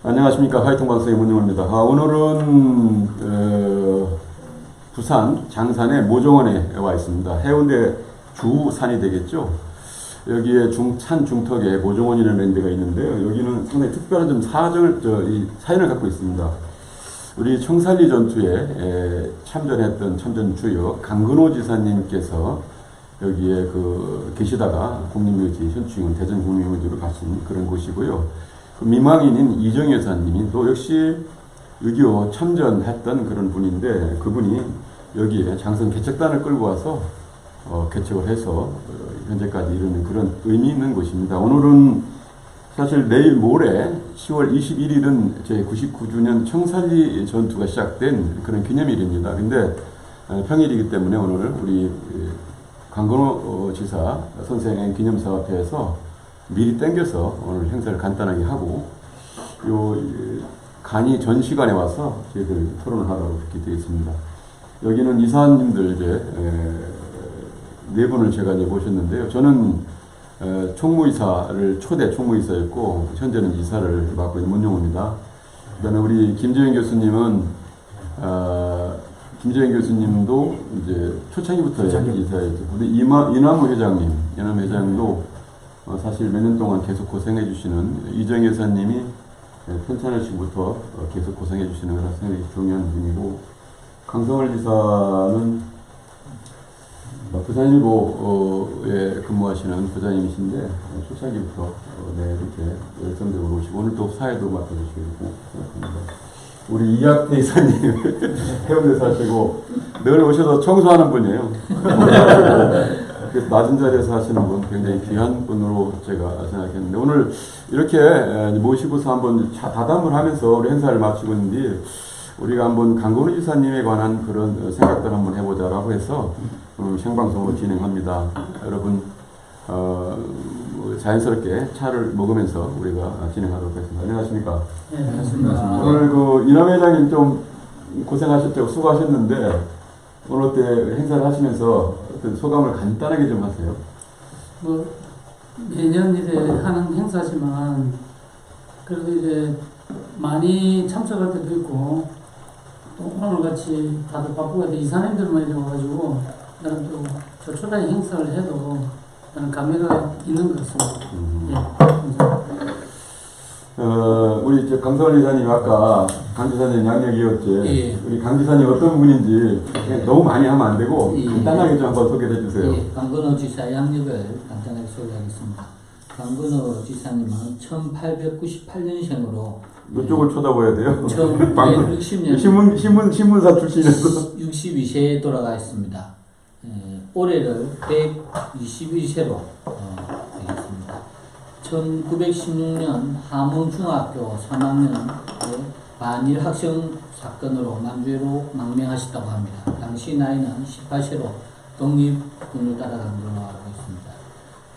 안녕하십니까. 화이통방송의 문영호입니다. 오늘은 부산 장산의 모종원에 와 있습니다. 해운대 주산이 되겠죠. 여기에 산 중턱에 모종원이라는 데가 있는데요. 여기는 상당히 특별한 좀 사연을 갖고 있습니다. 우리 청산리 전투에 참전했던 참전주역 강근호 지사님께서 여기에 계시다가 국립묘지 현충원 대전 국립묘지로 가신 그런 곳이고요. 미망인인 이정 여사님이 또 역시 6.25 참전했던 그런 분인데, 그분이 여기에 장성 개척단을 끌고 와서 개척을 해서 현재까지 이루는 그런 의미 있는 곳입니다. 오늘은 사실 내일 모레 10월 21일은 제99주년 청산리 전투가 시작된 그런 기념일입니다. 근데 평일이기 때문에 오늘 우리 강근호 지사 선생 기념사업회에서 미리 땡겨서 오늘 행사를 간단하게 하고, 간이 전시관에 와서 저희들 토론을 하라고 그렇게 되겠습니다. 여기는 이사님들 네 분을 제가 모셨는데요. 저는 총무이사를 초대 총무이사였고, 현재는 이사를 맡고 있는 문용호입니다. 그다음에 우리 김재현 교수님은 김재현 교수님도 이제 초창기부터 이사였죠. 우리 이남우 회장님도 사실 몇 년 동안 계속 고생해 주시는 이정 여사님이 편찮으시부터 계속 고생해 주시는 그런 상당히 중요한 분이고, 강성월 지사는 부산일보에 근무하시는 부장님이신데 초창기부터 이렇게 열성적으로 오시고, 오늘 또 사회도 맡아주시고 생각합니다. 우리 이학태 이사님 해운대 사시고 늘 오셔서 청소하는 분이에요. 그래서 낮은 자리에서 하시는 분, 굉장히 귀한 분으로 제가 생각했는데, 오늘 이렇게 모시고서 한번 다담을 하면서 우리 행사를 마치고 있는데, 우리가 한번 강근호 지사님에 관한 그런 생각들 한번 해보자라고 해서 생방송으로 진행합니다. 여러분 자연스럽게 차를 먹으면서 우리가 진행하도록 하겠습니다. 안녕하십니까? 네, 반갑습니다. 오늘 이남 회장님 좀 고생하셨죠? 수고하셨는데, 오늘 어때 행사를 하시면서 어떤 소감을 간단하게 좀 하세요. 매년 이제 하는 행사지만 그래도 이제 많이 참석할 때도 있고, 또 오늘같이 다들 바쁘고 해서 이사님들만 이제 와가지고 나는 또 저 초라한 행사를 해도 나는 감회가 있는 것 같습니다. 예, 감사합니다. 우리 강성월 이사님 아까 강 지사님 양력이었지. 예. 우리 강 지사님 어떤 분인지 너무 많이 하면 안 되고 간단하게 좀 한번 소개해 주세요. 예, 강근호 지사 양력을 간단하게 소개하겠습니다. 강근호 지사님은 1898년생으로 이쪽을 쳐다봐야 돼요. 1960년 신문사 출신에서 62세에 돌아가셨습니다. 올해를 121세로 되겠습니다. 1916년 함흥중학교 3학년 반일 학생 사건으로 만주로 망명하셨다고 합니다. 당시 나이는 18세로 독립군을 따라간 걸로 알고 있습니다.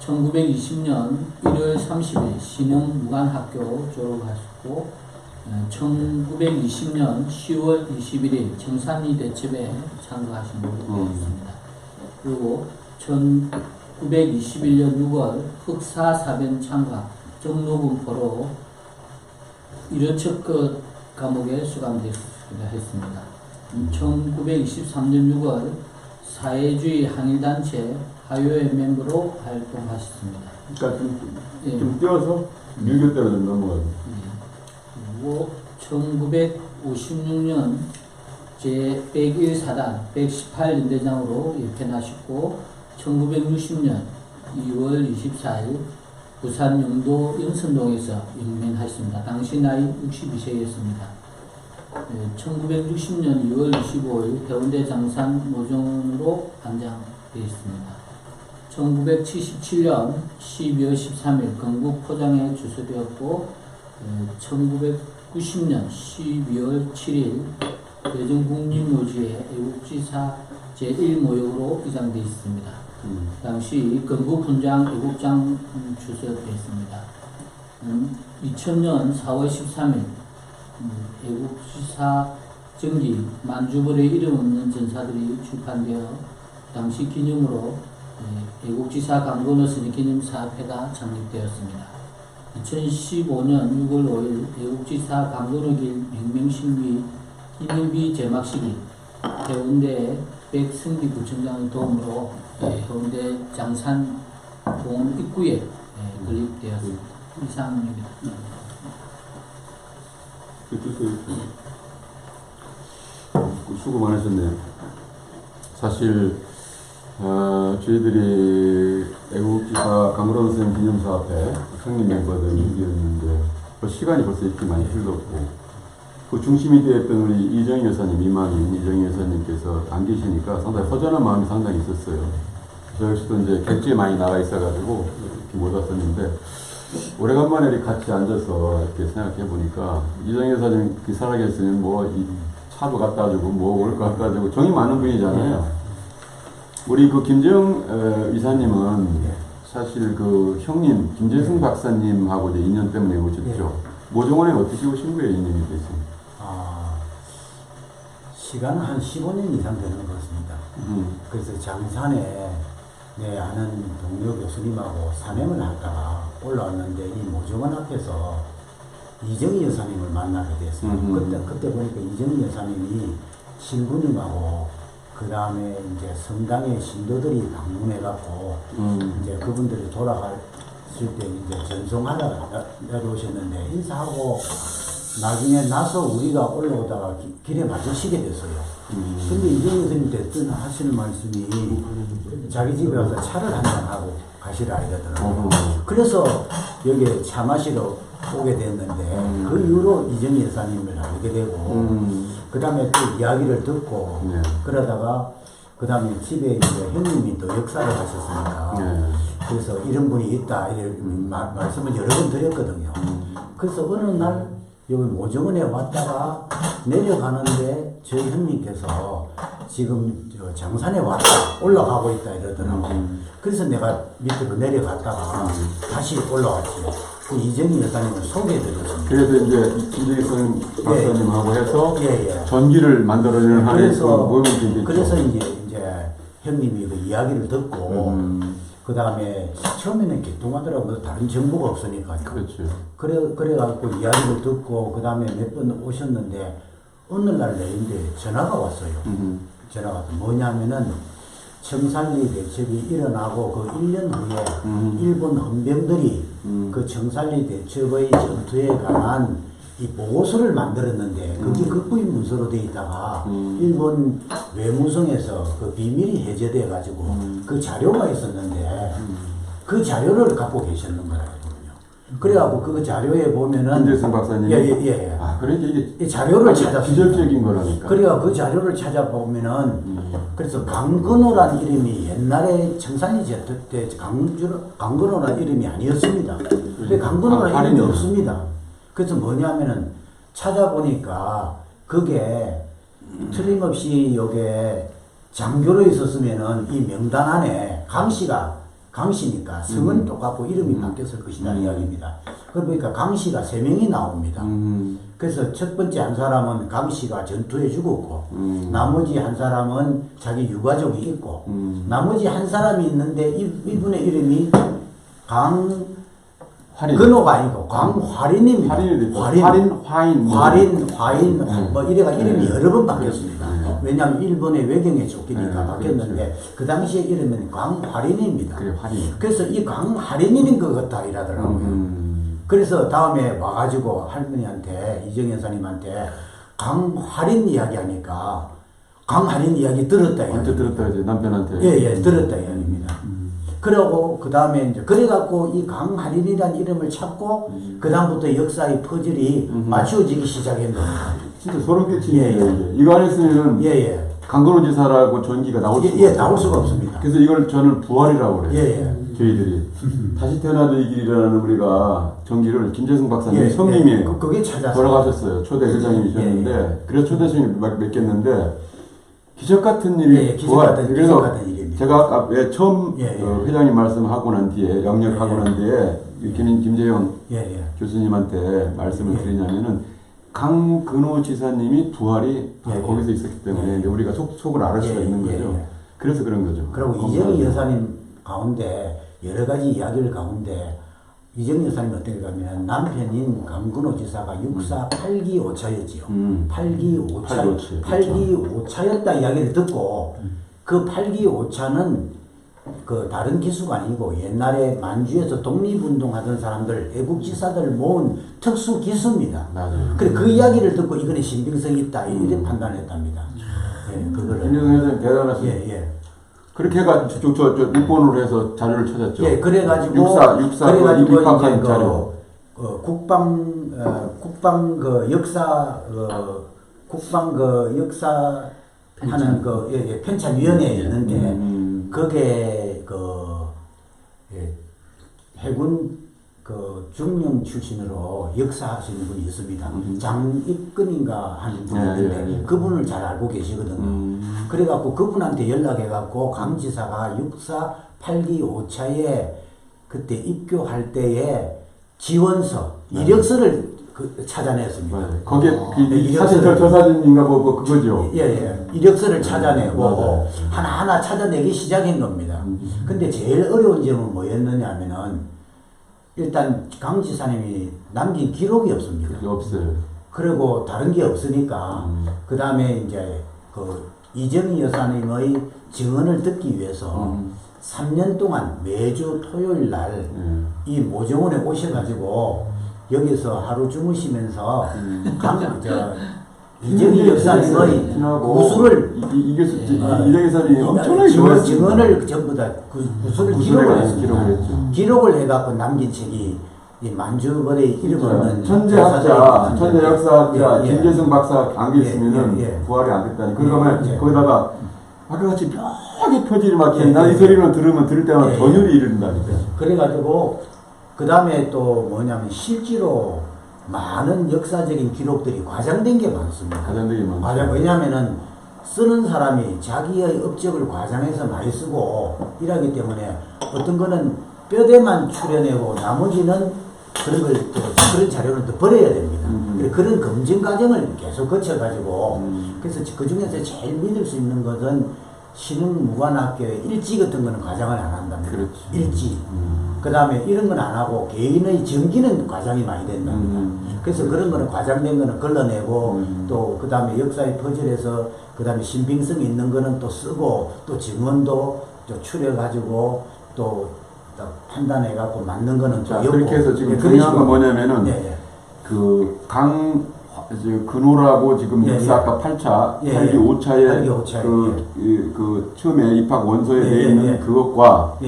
1920년 1월 30일 신흥 무관학교 졸업하셨고, 1920년 10월 21일 청산리 대첩에 참가하신 걸로 되어 있습니다. 그리고 1921년 6월 흑사사변 참가 정로분포로 1호 첩급 감옥에 수감되었습니다. 1923년 6월 사회주의 항일단체 하요의 멤버로 활동하셨습니다. 그러니까 좀 띄워서 유교대로 좀 넘어가요. 그리고 1956년 제101사단 118연대장으로 입편하셨고, 1960년 2월 24일 부산 영도 영선동에서 영면하셨습니다. 당시 나이 62세였습니다. 1960년 2월 25일 해운대 장산 모종으로 안장되었습니다. 1977년 12월 13일 경북 포장에 주소되었고, 1990년 12월 7일 대전국립묘지에 애국지사 제1모역으로 이장되어 있습니다. 당시 경북 분장 애국장 주소되어 있습니다. 2000년 4월 13일 애국지사 정기 만주벌의 이름 없는 전사들이 출판되어 당시 기념으로 애국지사 강건호 스님 기념사업회가 창립되었습니다. 2015년 6월 5일 대국지사 강건호길 맹명신비 기념비 제막식이 해운대 백승기 구청장의 도움으로 해운대 장산공원 입구에 건립되었습니다. 이상입니다. 수고 많으셨네요. 사실 저희들이 애국지사 강건호 선생님 기념사 앞에 성립 멤버들이 있는데 시간이 벌써 이렇게 많이 흘렀고 그 중심이 되었던 우리 이정희 여사님, 이만희 이정희 여사님께서 안 계시니까 상당히 허전한 마음이 상당히 있었어요. 저 역시도 이제 객지에 많이 나가 있어가지고 이렇게 못 왔었는데 오래간만에 이렇게 같이 앉아서 이렇게 생각해 보니까 이정희 여사님 살아계시면 뭐 이 차도 갖다 주고 뭐 올 거 갖다 주고 정이 많은 분이잖아요. 우리 그 김재영 이사님은 사실 그 형님 김재승 박사님하고 이제 인연 때문에 오셨죠. 모종원에 어떻게 오신 거예요, 인연이 되신? 시간은 한 15년 이상 되는 것 같습니다. 그래서 장산에 내 아는 동료 교수님하고 산행을 하다가 올라왔는데 이 모종원 앞에서 이정희 여사님을 만나게 됐어요. 그때 보니까 이정희 여사님이 신부님하고 그 다음에 이제 성당의 신도들이 방문해갖고 이제 그분들이 돌아갔을 때 이제 전송하러 내려오셨는데 인사하고 나중에 나서 우리가 올라오다가 길에 마주치게 됐어요. 근데 이정희 선생님 대뜸 하시는 말씀이 자기 집에 와서 차를 한잔하고 가시라 이러더라고요. 그래서 여기 차 마시러 오게 됐는데 그 이후로 이정희 여사님을 알게 되고 그 다음에 또 이야기를 듣고 그러다가 그 다음에 집에 이제 형님이 또 역사를 하셨으니까 그래서 이런 분이 있다 이런 말씀을 여러 번 드렸거든요. 그래서 어느 날 여기 모정원에 왔다가 내려가는데 저희 형님께서 지금 저 장산에 왔다 올라가고 있다 이러더라고요. 그래서 내가 밑으로 내려갔다가 다시 올라왔지요. 그 이정희 여사님을 소개해드렸습니다. 그래서 이제 김재승 박사님하고 해서 전기를 만들어내는 한에 그래서 이제 형님이 그 이야기를 듣고 그 다음에 처음에는 개통하더라고요. 다른 정보가 없으니까. 그렇죠. 그래갖고 이야기를 듣고 그 다음에 몇 번 오셨는데 어느 날 내인데 전화가 왔어요. 전화가 뭐냐면은 청산리 대첩이 일어나고 그 1년 후에 일본 헌병들이 그 청산리 대첩의 전투에 관한 이 보고서를 만들었는데 그게 극부인 문서로 되어 있다가 일본 외무성에서 그 비밀이 해제돼 가지고 그 자료가 있었는데 그 자료를 갖고 계셨는 거라거든요. 그래갖고 그 자료에 보면은 김재승 박사님. 예. 아, 그러니까 이게 이 자료를 찾았어요. 기적적인 거라니까. 그래가 그 자료를 찾아보면은 그래서 강건호란 이름이 옛날에 청산리 제트 때 강건호란 이름이 아니었습니다. 근데 강건호란 이름이 없습니다. 그래서 뭐냐면은 찾아보니까 그게 틀림없이 요게 장교로 있었으면은 이 명단 안에 강씨니까 성은 똑같고 이름이 바뀌었을 것이다 이야기입니다. 그러고 보니까 강씨가 3명이 나옵니다. 그래서 첫 번째 한 사람은 강씨가 전투에 죽었고 나머지 한 사람은 자기 유가족이 있고 나머지 한 사람이 있는데 이분의 이름이 근호가 아니고 강화린입니다. 화인 뭐 이래가 이름이 여러 번 바뀌었습니다. 왜냐하면 일본의 외경에 쫓기니까 바뀌었는데 그 당시에 이름은 강화린입니다. 그래서 이 강화린인 것 같다 이러더라고요. 그래서 다음에 와가지고 할머니한테 이정희 여사님한테 강화린 이야기 하니까 강화린 이야기 들었다. 언제 들었다 이제 남편한테. 예, 들었다 이야기입니다. 그러고 그 다음에 이제 그래갖고 이 강할인이라는 이름을 찾고 그 다음부터 역사의 퍼즐이 맞추어지기 시작했는 겁니다. 진짜 소름 끼치네요. 이거 안 했으면은 강건호 지사라고 전기가 나올 수가 없어요. 나올 수가 없습니다. 그래서 이걸 저는 부활이라고 그래요. 저희들이 다시 태어나도 이 길이라는 우리가 전기를 김재승 박사님 성님이 그게 찾아서 돌아가셨어요. 초대 회장님이셨는데 그래서 초대생이 맺겠는데 기적 같은 일이 기적 같은 일입니다. 제가 아까 처음 회장님 말씀하고 난 뒤에 영역하고 난 뒤에 김재영 교수님한테 말씀을 드리냐면은 강근호 지사님이 부활이 거기서 있었기 때문에 우리가 속을 알 수가 있는 거죠. 그래서 그런 거죠. 그리고 이정희 여사님 가운데 여러 가지 이야기를 가운데 이정희 여사님이 어떻게 가면 남편인 강근호 지사가 육사 8기 5차였지요. 8기 5차, 8기 5차였다 이야기를 듣고 그 8기 5차는 그 다른 기수가 아니고 옛날에 만주에서 독립운동하던 사람들, 애국지사들 모은 특수 기수입니다. 그래 그 이야기를 듣고 이거는 신빙성이 있다 이렇게 판단했답니다. 예, 그거를. 김영선 선생님 대단하십니다. 예, 예. 그렇게 해가지고 저 육본으로 해서 자료를 찾았죠. 예, 그래가지고 육사 그래가지고 입학한 이제 자료. 국방 그 역사 국방 그 역사 하는 그 예, 편찬위원회에 있는데 그게 예, 해군 그 중령 출신으로 역사하시는 분이 있습니다. 장입근인가 하는 분이 있는데 그분을 잘 알고 계시거든요. 그래갖고 그분한테 연락해갖고 강 지사가 육사 8기 5차에 그때 입교할 때에 지원서, 이력서를 찾아냈습니다. 거기에 사실 저 사진인가 뭐 그거죠. 예. 이력서를 찾아내고 하나하나 찾아내기 시작한 겁니다. 근데 제일 어려운 점은 뭐였느냐 하면은 일단 강 지사님이 남긴 기록이 없습니다. 없어요. 그리고 다른 게 없으니까 그 다음에 이제 그 이정희 여사님의 증언을 듣기 위해서 3년 동안 매주 토요일 날 이 모정원에 오셔가지고 여기서 하루 주무시면서 이정희 여사님의 구술을 이정희 사람이 엄청나게 좋아했어요. 증언을 전부 다 구술을 기록을 해갖고 남긴 책이 이 만주벌의 이름 없는 천재 역사학자 김재승 박사 안개 있으면은 부활이 안 됐다니. 그러면 거기다가 아까같이 묘하게 표질이 막히는 난 이 소리만 들을 때마다 전율이 이른다니까. 그래가지고 그 다음에 또 뭐냐면 실제로 많은 역사적인 기록들이 과장된 게 많습니다. 왜냐하면은 쓰는 사람이 자기의 업적을 과장해서 많이 쓰고 이러기 때문에 어떤 거는 뼈대만 추려내고 나머지는 그런 자료는 또 버려야 됩니다. 그런 검증 과정을 계속 거쳐가지고 그래서 그 중에서 제일 믿을 수 있는 것은 신흥무관학교의 일지 같은 거는 과장을 안 한답니다. 그렇지. 일지. 그 다음에 이런 건 안 하고 개인의 전기는 과장이 많이 된답니다. 그래서 그런 거는 과장된 거는 걸러내고 또 그 다음에 역사의 퍼즐에서 그 다음에 신빙성이 있는 거는 또 쓰고 또 증언도 또 추려가지고 또 판단해갖고 맞는 거는 또 그렇게 해서 지금 중요한 건 뭐냐면은 근호라고 지금 역사학과 8차, 8기 5차에 그 처음에 입학 원서에 되어 있는 그것과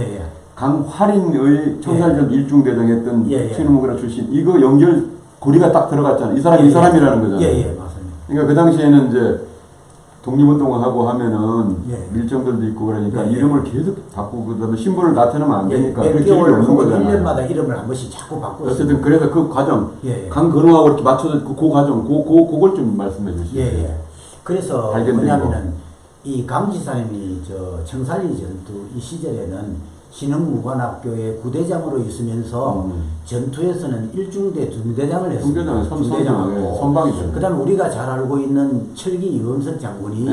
강화린의 청산전 일중대장 했던 신흥무관학 출신 이거 연결 고리가 딱 들어갔잖아요. 이 사람이 이 사람이라는 거잖아요. 맞습니다. 그러니까 그 당시에는 이제 독립운동을 하고 하면은 밀정들도 있고 그러니까 이름을 계속 바꾸고 그다음에 신분을 나타내면 안 되니까 그 기록이 없는 거잖아요. 1년마다 이름을 한 번씩 자꾸 바꾸고 어쨌든 그래서 그 과정 강근호하고 이렇게 맞춰서 그 과정 그걸 좀 말씀해 주시죠. 그래서 뭐냐면은 이 강 지사님이 저 청산리 전투 이 시절에는 신흥무관학교의 부대장으로 있으면서 전투에서는 일중대 중대장을 했습니다. 선방이죠. 그 다음에 우리가 잘 알고 있는 철기 이범석 장군이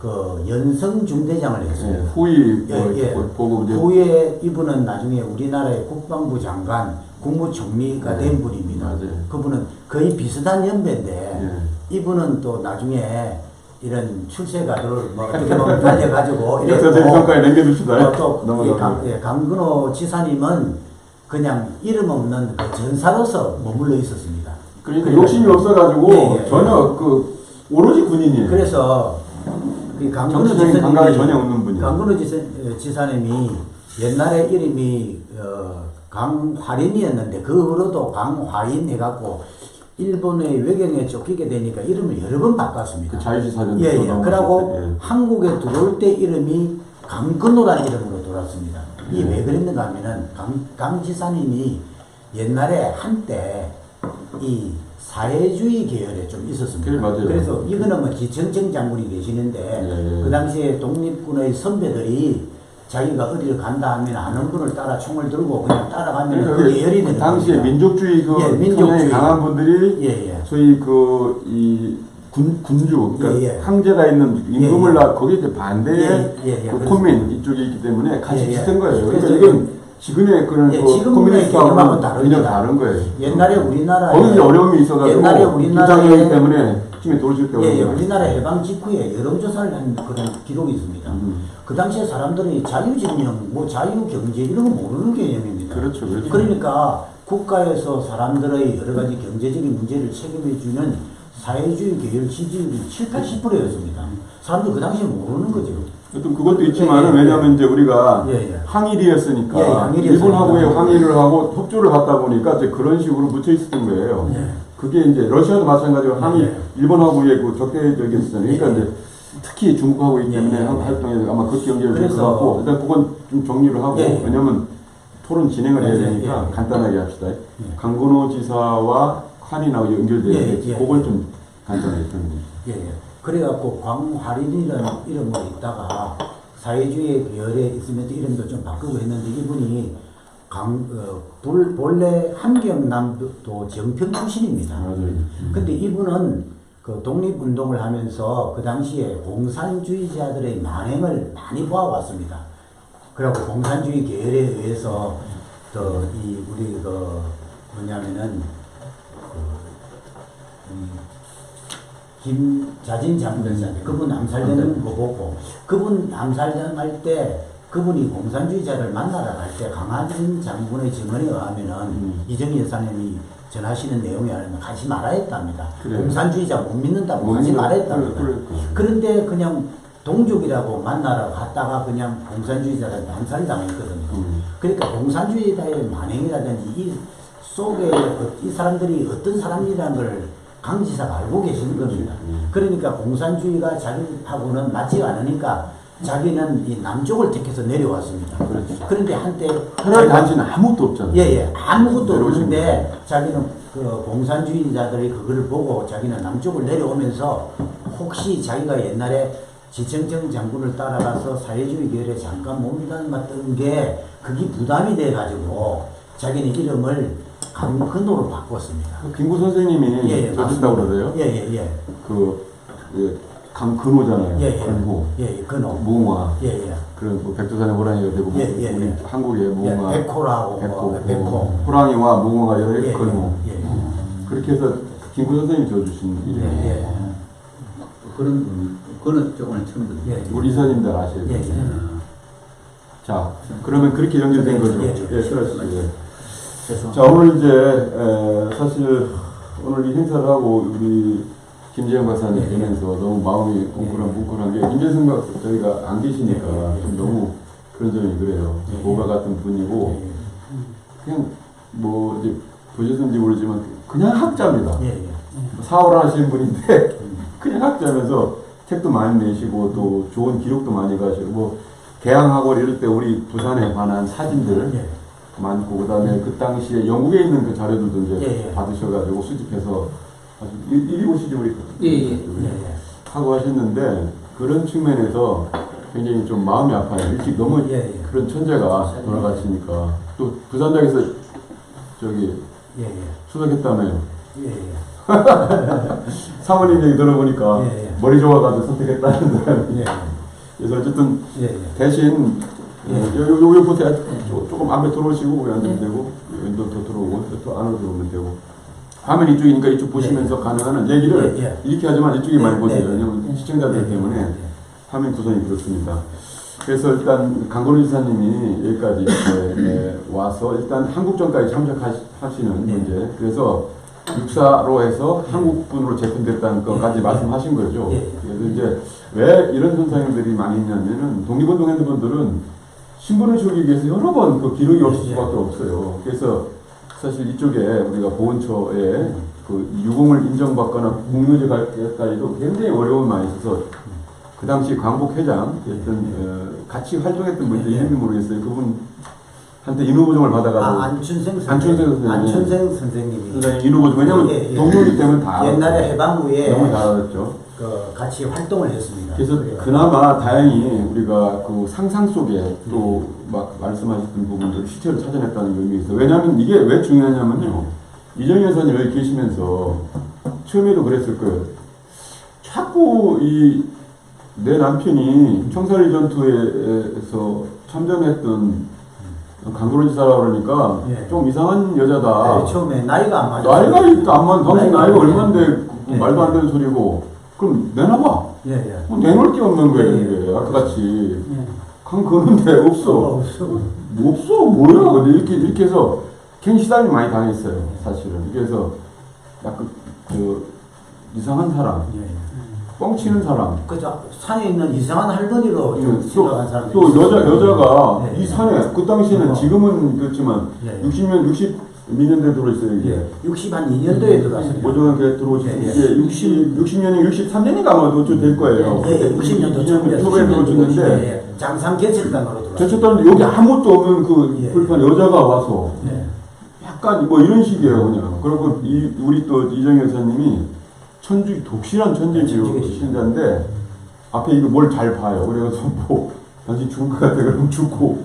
그 연성 중대장을 했습니다. 후에 이분은 나중에 우리나라의 국방부 장관, 국무총리가 된 분입니다. 그분은 거의 비슷한 연배인데 이분은 또 나중에 이런 출세가를 뭐 어떻게 보면 달려가지고 또 강근호 지사님은 그냥 이름 없는 그 전사로서 머물러 있었습니다. 그러니까 욕심이 없어가지고 전혀 그 오로지 군인이에요. 그래서 그 강근호 지사님이 옛날에 이름이 강화린이었는데 그 후로도 강화인 해갖고 일본의 외경에 쫓기게 되니까 이름을 여러 번 바꿨습니다. 그 자유시 사전. 그러고 한국에 들어올 때 이름이 강근호라는 이름으로 돌아왔습니다. 이게 왜 그랬는가 하면은 강 지사님이 옛날에 한때 이 사회주의 계열에 좀 있었습니다. 그래서 이거는 뭐 지청정 장군이 계시는데 그 당시에 독립군의 선배들이 자기가 어디를 간다 하면 아는 분을 따라 총을 들고 그냥 따라가면 그 계열이 되는 당시에 겁니다. 민족주의 성향이 강한 분들이 소위 이 군주 그러니까 황제가 있는 임금을 거기에 반대의 그 콘민 이쪽에 있기 때문에 같이 비슷한 거예요. 그러니까 이건 지금의 그런 예, 그 지금의 커뮤니스트하고는 개념하고는 다릅니다. 그냥 다른 거예요. 옛날에 우리나라에 거기서 어려움이 있어가지고 옛날에 우리나라에 부작용 때문에 힘이 돌실 때가 예, 있어요. 우리나라 해방 직후에 여론조사를 한 그런 기록이 있습니다. 그 당시에 사람들이 자유진영, 뭐 자유경제 이런 거 모르는 개념입니다. 그렇죠, 그렇죠. 그러니까 국가에서 사람들의 여러 가지 경제적인 문제를 책임져주는 사회주의 계열 지지율이 7, 80%였습니다. 사람들 그 당시에 모르는 거죠. 어떤 그것도 있지만은 예, 예, 왜냐하면 이제 우리가 예, 예. 항일이었으니까 예, 항일이었으니까. 일본하고의 항일을 하고 협조를 받다 보니까 이제 그런 식으로 묻혀 있었던 거예요. 예. 그게 이제 러시아도 마찬가지로 항일 예. 일본하고의 그 적대적이었잖아요. 그러니까 예. 이제 특히 중국하고 있기 때문에 예, 예. 활동에 아마 그렇게 연결될 것 그래서 같고 일단 그건 좀 정리를 하고 예, 예. 왜냐면 토론 진행을 해야 예, 되니까 예. 간단하게 합시다. 강건호 지사와 한인하고 연결되는데 예, 예. 그걸 좀 간단하게 설명해 주세요. 예, 예. 그래갖고 광화린이라는 이름으로 있다가 사회주의 계열에 있으면서 이름도 좀 바꾸고 했는데 이분이 본래 함경남도 정평 출신입니다. 맞아요. 근데 이분은 그 독립운동을 하면서 그 당시에 공산주의자들의 만행을 많이 보아왔습니다. 그리고 공산주의 계열에 의해서 또 이 우리 그 뭐냐면은 김자진 장군 있잖아요. 그분 암살되는 거 보고 그분 암살당할 때 그분이 공산주의자를 만나러 갈 때 강하진 장군의 증언에 의하면은 이정희 여사님이 전하시는 내용에 의하면 가지 말아야 했답니다. 그래요. 공산주의자 못 믿는다고 못 가지 믿는- 말아야 했답니다. 그래. 그런데 그냥 동족이라고 만나러 갔다가 그냥 공산주의자한테 암살을 당했거든요. 그러니까 공산주의자의 만행이라든지 이 속에 이 사람들이 어떤 사람이라는 걸 강지사가 알고 계시는 겁니다. 그러니까 공산주의가 자기하고는 맞지 않으니까 자기는 이 남쪽을 택해서 내려왔습니다. 그렇죠. 그런데 한때 하나의 단지는 아무것도 없잖아요. 예, 아무것도 내려오신 없는데 자기는 그 공산주의자들이 그걸 보고 자기는 남쪽을 내려오면서 혹시 자기가 옛날에 지청정 장군을 따라가서 사회주의 계열에 잠깐 몸담았던 게 그게 부담이 돼가지고 자기는 이름을 강근호로 바꿨습니다. 그 김구 선생님이 저짓다고 그러세요? 예. 강근호잖아요. 예. 근호, 근호. 무궁화. 예. 그런 뭐 백두산의 호랑이가 되고 예. 우리 한국의 무궁화, 백호라고 백호. 호랑이와 무궁화 여러 개 근호. 예. 그렇게 해서 김구 선생님이 지어주신 이름이에요. 예. 그거는 오늘 처음 듣는 예. 우리 이사님들 아셔야 돼요. 예. 자, 그러면 그렇게 연결된 거죠. 예. 수고하셨습니다. 자, 오늘 이제 사실 오늘 이 행사를 하고 우리 김재영 박사님 뵈면서 너무 마음이 뭉클한 게 김재성 박사 저희가 안 계시니까 좀 너무 그런 점이 그래요. 보가 같은 분이고 그냥 뭐 이제 보셨는지 모르지만 그냥 학자입니다. 사업을 하시는 분인데 그냥 학자면서 책도 많이 내시고 또 좋은 기록도 많이 가시고 뭐 개항하고 이럴 때 우리 부산에 관한 사진들 많고 그다음에 그 당시에 영국에 있는 그 자료들도 이제 받으셔가지고 수집해서 아주 이리 보시죠 우리 하고 하셨는데 그런 측면에서 굉장히 좀 마음이 아파요. 일찍 너무 그런 천재가 돌아가시니까 또 부산장에서 저기 수석했다며요. 사모님 얘기 들어보니까 머리 좋아가지고 선택했다는 사람이. 그래서 어쨌든 대신 요 보세요. 조금 앞에 들어오시고 왜 앉으면 되고 왼쪽 더 들어오고 또 안으로 들어오면 되고 화면 이쪽이니까 이쪽 보시면서 가능한 얘기를 이렇게 하지만 이쪽이 많이 보세요. 왜냐면 시청자들 때문에 화면 구성이 그렇습니다. 그래서 일단 강건우 지사님이 여기까지 이렇게 와서 일단 한국전까지 참석하시는 문제 그래서 육사로 해서 한국분으로 재편됐다는 것까지 말씀하신 거죠. 그래서 이제 왜 이런 현상들이 많이 있냐면은 독립운동 했는분들은 신분을 주기 위해서 여러 번 그 기록이 없을 수밖에 없어요. 그래서 사실 이쪽에 우리가 보훈처에 그 유공을 인정받거나 공유제 갈까지도 굉장히 어려움이 많이 있어서 그 당시 광복회장 같이 활동했던 분들 이름이 모르겠어요. 그분한테 인후보증을 받아가지고 안춘생 선생님이 인후보증 왜냐면 동료이기 때문에 다 옛날에 해방 후에 너무 잘 알았죠. 같이 활동을 했습니다. 그래서 그나마 다행히 우리가 그 상상 속에 또 막 말씀하셨던 부분들 실체를 찾아냈다는 의미가 있어요. 왜냐하면 이게 왜 중요하냐면요. 이정희 여사님 여기 계시면서 처음에도 그랬을 거예요. 자꾸 내 남편이 청사리 전투에서 참전했던 강도로 지사라 그러니까 예. 좀 이상한 여자다. 네, 처음에 나이가 안 맞아. 나이가 안 맞는, 당신 나이가 나이가 얼마인데 예. 말도 안 되는 소리고. 그럼 내놔봐. 예, 예. 뭐 내놓을 게 없는 거예요, 예. 이게. 아까 같이. 예. 강 거는데 없어. 없어. 뭐야. 근데 이렇게 해서 괜히 시달림 많이 당했어요, 사실은. 그래서 약간 이상한 사람, 예, 예. 뻥치는 사람. 그죠. 산에 있는 이상한 할머니로 좀 생각한 사람들. 또 여자가 예. 이 산에, 그 당시에는 어. 지금은 그렇지만 예. 60년대 들어있어요, 이게. 예. 62년도에 들어왔어요. 모종한테 들어오시고, 예, 예. 이게 60년이 63년인가 아마 어쩌 될 거예요. 예, 60년도 2년 초에 들어오셨는데, 예, 예. 장산 개척단으로 들어왔어요. 저쳤다는데 여기 아무것도 없는 그 예. 불판 여자가 와서, 예. 약간 뭐 이런 식이에요, 그냥. 그리고 우리 또 이정 여사님이 독실한 천주교 신자인데, 앞에 이거 뭘 잘 봐요. 그래서 뭐, 당신 죽을 것 같아. 그러면 죽고,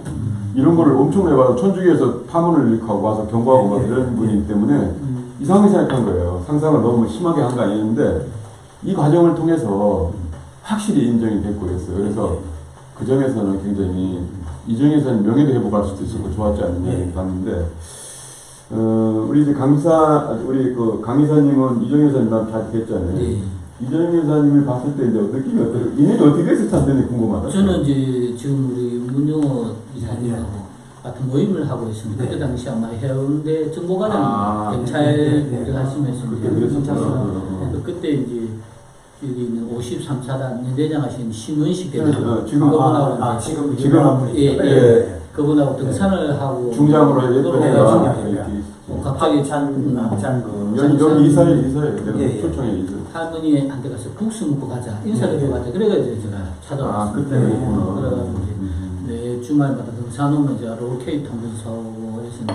이런 거를 엄청 해봐서 천주교에서 파문을 일으키고 와서 경고하고 막 이런 분이기 때문에 이상하게 생각한 거예요. 상상을 너무 심하게 한 거 아니었는데, 이 과정을 통해서 확실히 인정이 됐고 그랬어요. 그래서 그 점에서는 굉장히 이정 여사님 명예도 회복할 수도 있었고 좋았지 않느냐 봤는데, 우리 이제 우리 그 강의사님은 이정 여사님랑 잘 됐잖아요. 네. 이정 여사님을 봤을 때 이제 느낌이 어때요? 인연이 어떻게 됐을지 참 궁금하다. 저는 이제 지금 우리 문영호 이사님하고 같은 모임을 하고 있습니다. 그때 당시 아마 해운대 정보과장 경찰 하시면서 그때 그랬었구나. 그때 이제 여기 있는 53사단 연대장 하신 신원식 대장 지금 지금 예. 그분하고 등산을 하고 중장으로 했던 갑자기 합찬 그 여기 이사에 내가 예, 예. 초청해 이사. 할머니한테 가서 국수 먹고 가자 인사를 해가자 그래가지고 제가 찾아왔습니다. 그때 그렇구나. 그래가지고 이제 주말마다 등산 오면 제가 롤케이크 하면서 하고 했었는데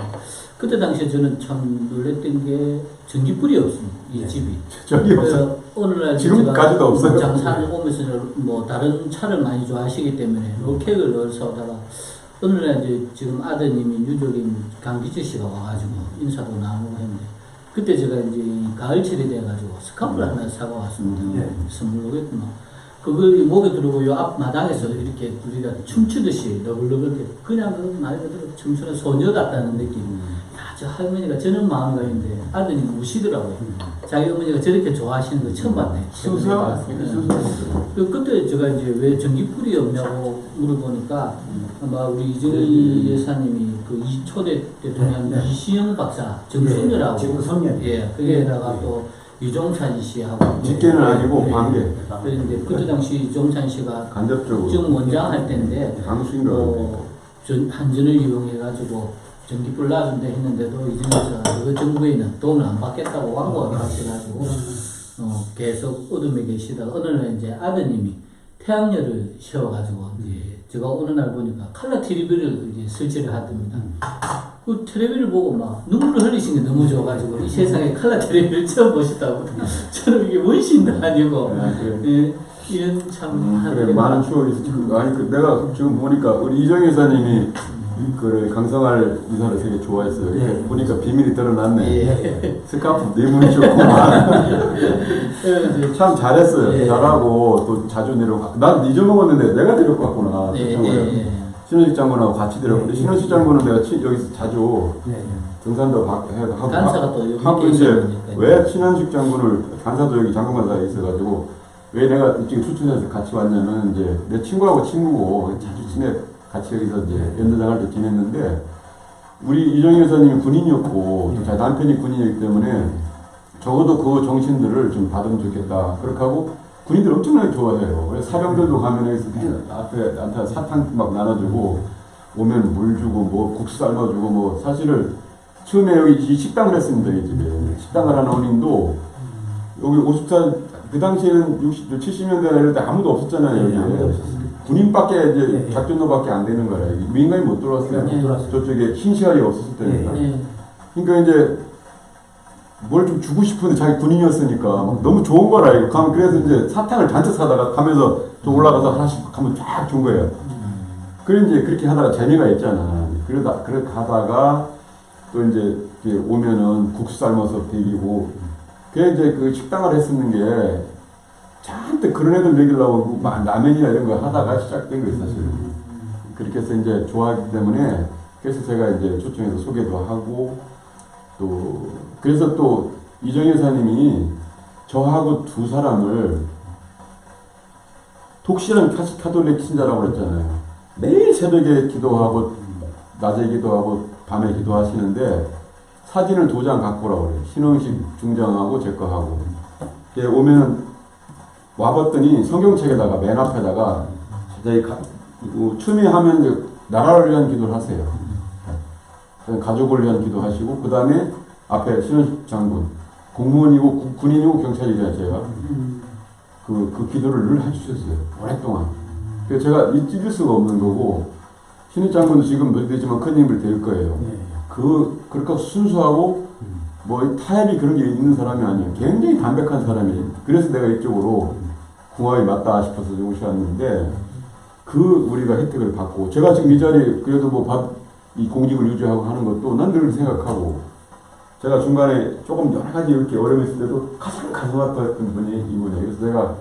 그때 당시에 저는 참 놀랬던 게 전기불이 없습니다. 이 집이. 저기 없어. 그래서 어느 날 지금까지도 없어요. 장산 오면서 뭐 다른 차를 많이 좋아하시기 때문에 롤케이크를 넣어서 오다가 어느 날 이제 지금 아드님이 유족인 강기철 씨가 와가지고 인사도 나누고 했는데 그때 제가 이제 가을철이 돼가지고 스카프를 하나 사고 왔습니다. 선물로겠구나. 그걸 목에 두르고 요 앞 마당에서 이렇게 우리가 춤추듯이 너글너글 그냥 그 말 그대로 춤추는 소녀 같다는 느낌. 야, 저 할머니가 저런 마음가인데 아드님이 우시더라고요. 자기 어머니가 저렇게 좋아하시는 거 처음 봤네. 그때 제가 이제 왜 전기불이 없냐고 물어보니까 아마 우리 이정희 여사님이 그 초대 대통령 이시영 박사 정손녀라고 지금 손녀 거기에다가 또 유종찬 씨하고 직계는 아니고 관계. 그런데 그때 당시 유종찬 씨가 간접적으로 정 원장 할 때인데 강수인가 한전을 이용해가지고 전기불 놔준다 했는데도 이정희가 그 정부에는 돈을 안 받겠다고 왕고가 하셔가지고 계속 어둠에 계시다가 어느 날 이제 아드님이 태양열을 세워가지고 이제 제가 어느 날 보니까 칼라 TV를 이제 설치를 하답니다. 그 텔레비를 보고 막 눈물을 흘리신 게 너무 좋아가지고 이 세상에 칼라 텔레비를 처음 보셨다고. 저는 이게 원신도 아니고 예, 이런 참 그래 많은 추억이 있어. 아니 내가 지금 보니까 우리 이정 여사님이 그 강성할 이사를 되게 좋아했어요. 이렇게 보니까 비밀이 드러났네. 스카프 내문이 좋구만. 참 잘했어요. 잘하고 또 자주 내려오고. 난 잊어먹었는데 내가 데리고 갔구나. 신원식 장군하고 같이 데려오고. 신원식 장군은 내가 여기서 자주 등산도 하고. 간사가 또 여기 하고 이제 왜 신원식 장군을 간사도 여기 장군마다 있어가지고 왜 내가 이쪽에 추천해서 같이 왔냐면 이제 내 친구하고 친구고 자주 같이 여기서 이제 연대장할 때 지냈는데 우리 이정 여사님이 군인이었고 또 남편이 군인이기 때문에 적어도 그 정신들을 좀 받으면 좋겠다. 그렇게 하고 군인들 엄청나게 좋아해요. 그래서 사병들도 가면 여기서 앞에 사탕 막 나눠주고 오면 물 주고 뭐 국수 삶아주고 뭐 사실은 처음에 여기 식당을 했습니다. 이 집에 식당을 하는 어린도 여기 54 그 당시에는 70년대 이럴 때 아무도 없었잖아요. 여기에. 군인밖에 이제 작전도밖에 안 되는 거라. 민간이 못 들어왔어요. 저쪽에 흰 시간이 없었을 때니까. 그러니까 이제 뭘 좀 주고 싶은데 자기 군인이었으니까 막 너무 좋은 거라 이거. 가면 그래서 이제 사탕을 잔뜩 사다가 가면서 좀 올라가서 하나씩 하면 쫙 준 거예요. 그래 이제 그렇게 하다가 재미가 있잖아. 그러다 가다가 또 이제 오면은 국수 삶아서 데리고. 그래 이제 그 식당을 했었는 게. 잔뜩 그런 애들 먹이려고 라면이나 이런 거 하다가 시작된 거예요, 사실. 그렇게 해서 이제 좋아하기 때문에 그래서 제가 이제 초청해서 소개도 하고 또 그래서 또 이정 여사님이 저하고 두 사람을 독실한 카톨릭 신자라고 그랬잖아요. 매일 새벽에 기도하고 낮에 기도하고 밤에 기도하시는데 사진을 2장 갖고 오라고 그래요. 신혼식 중장하고 제 거 하고. 오면 와봤더니 성경책에다가 맨 앞에다가 저희 추미하면 이제 나라를 위한 기도를 하세요. 가족을 위한 기도하시고 그 다음에 앞에 신혼식 장군 공무원이고 군인이고 경찰이잖아요. 제가 그 기도를 늘 해주셨어요. 오랫동안. 그래서 제가 잊을 수가 없는 거고 신입 장군도 지금 몇 되지만 큰 힘을 될 거예요. 그렇게 순수하고 뭐 타협이 그런 게 있는 사람이 아니에요. 굉장히 담백한 사람이에요. 그래서 내가 이쪽으로 궁합이 맞다 싶어서 오셨는데 우리가 혜택을 받고 제가 지금 이 자리에 그래도 뭐 이 공직을 유지하고 하는 것도 난 늘 생각하고 제가 중간에 조금 여러 가지 이렇게 어려움이 있을 때도 가장 가슴아팠던 분이 이분이에요. 그래서 내가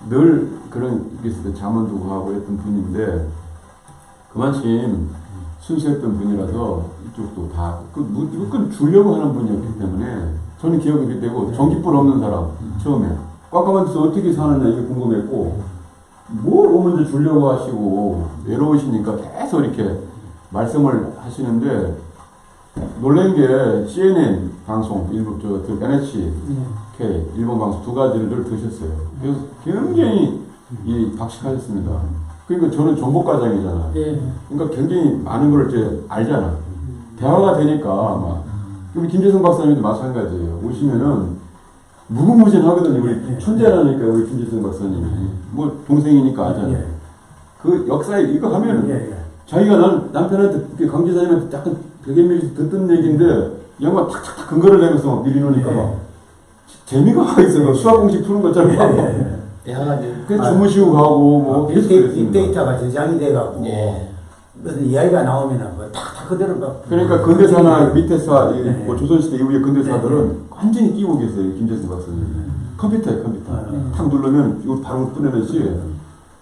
늘 그런 있을 때 잠 안 두고 하고 했던 분인데 그만큼 순수했던 분이라서 이쪽도 다 무조건 주려고 하는 분이었기 때문에 저는 기억이 되고 전기불 없는 사람 처음에 깜깜한 데서 어떻게 사느냐 이게 궁금했고 뭘 오면 이제 주려고 하시고 외로우시니까 계속 이렇게 말씀을 하시는데 놀란 게 CNN 방송 일부 NHK 일본 방송 2가지를 늘 드셨어요. 그래서 굉장히 박식하셨습니다. 그러니까 저는 정보과장이잖아. 그러니까 굉장히 많은 걸 이제 알잖아. 대화가 되니까 막 우리 김재성 박사님도 마찬가지예요. 오시면은 무궁무진하거든요. 우리 천재라니까 우리 김재성 박사님이 뭐 동생이니까 알잖아요. 그 역사에 이거 하면 자기가 남편한테 강 지사님한테 약간 되게 미리 듣던 얘기인데 이 양반 탁탁탁 근거를 내면서 막 미리 놓으니까 막 재미가 있어요. 수학 공식 푸는 것처럼 대화가 그 주무시고 가고 뭐 빅데이터가 저장이 돼갖고 무슨 이야기가 나오면은 뭐 탁탁 그대로 막 그러니까 근대사나 밑에사 뭐 조선시대 이후의 근대사들은 완전히 끼고 계세요. 김재승 박사님 컴퓨터에 탁 누르면 이거 바로 꺼내내지.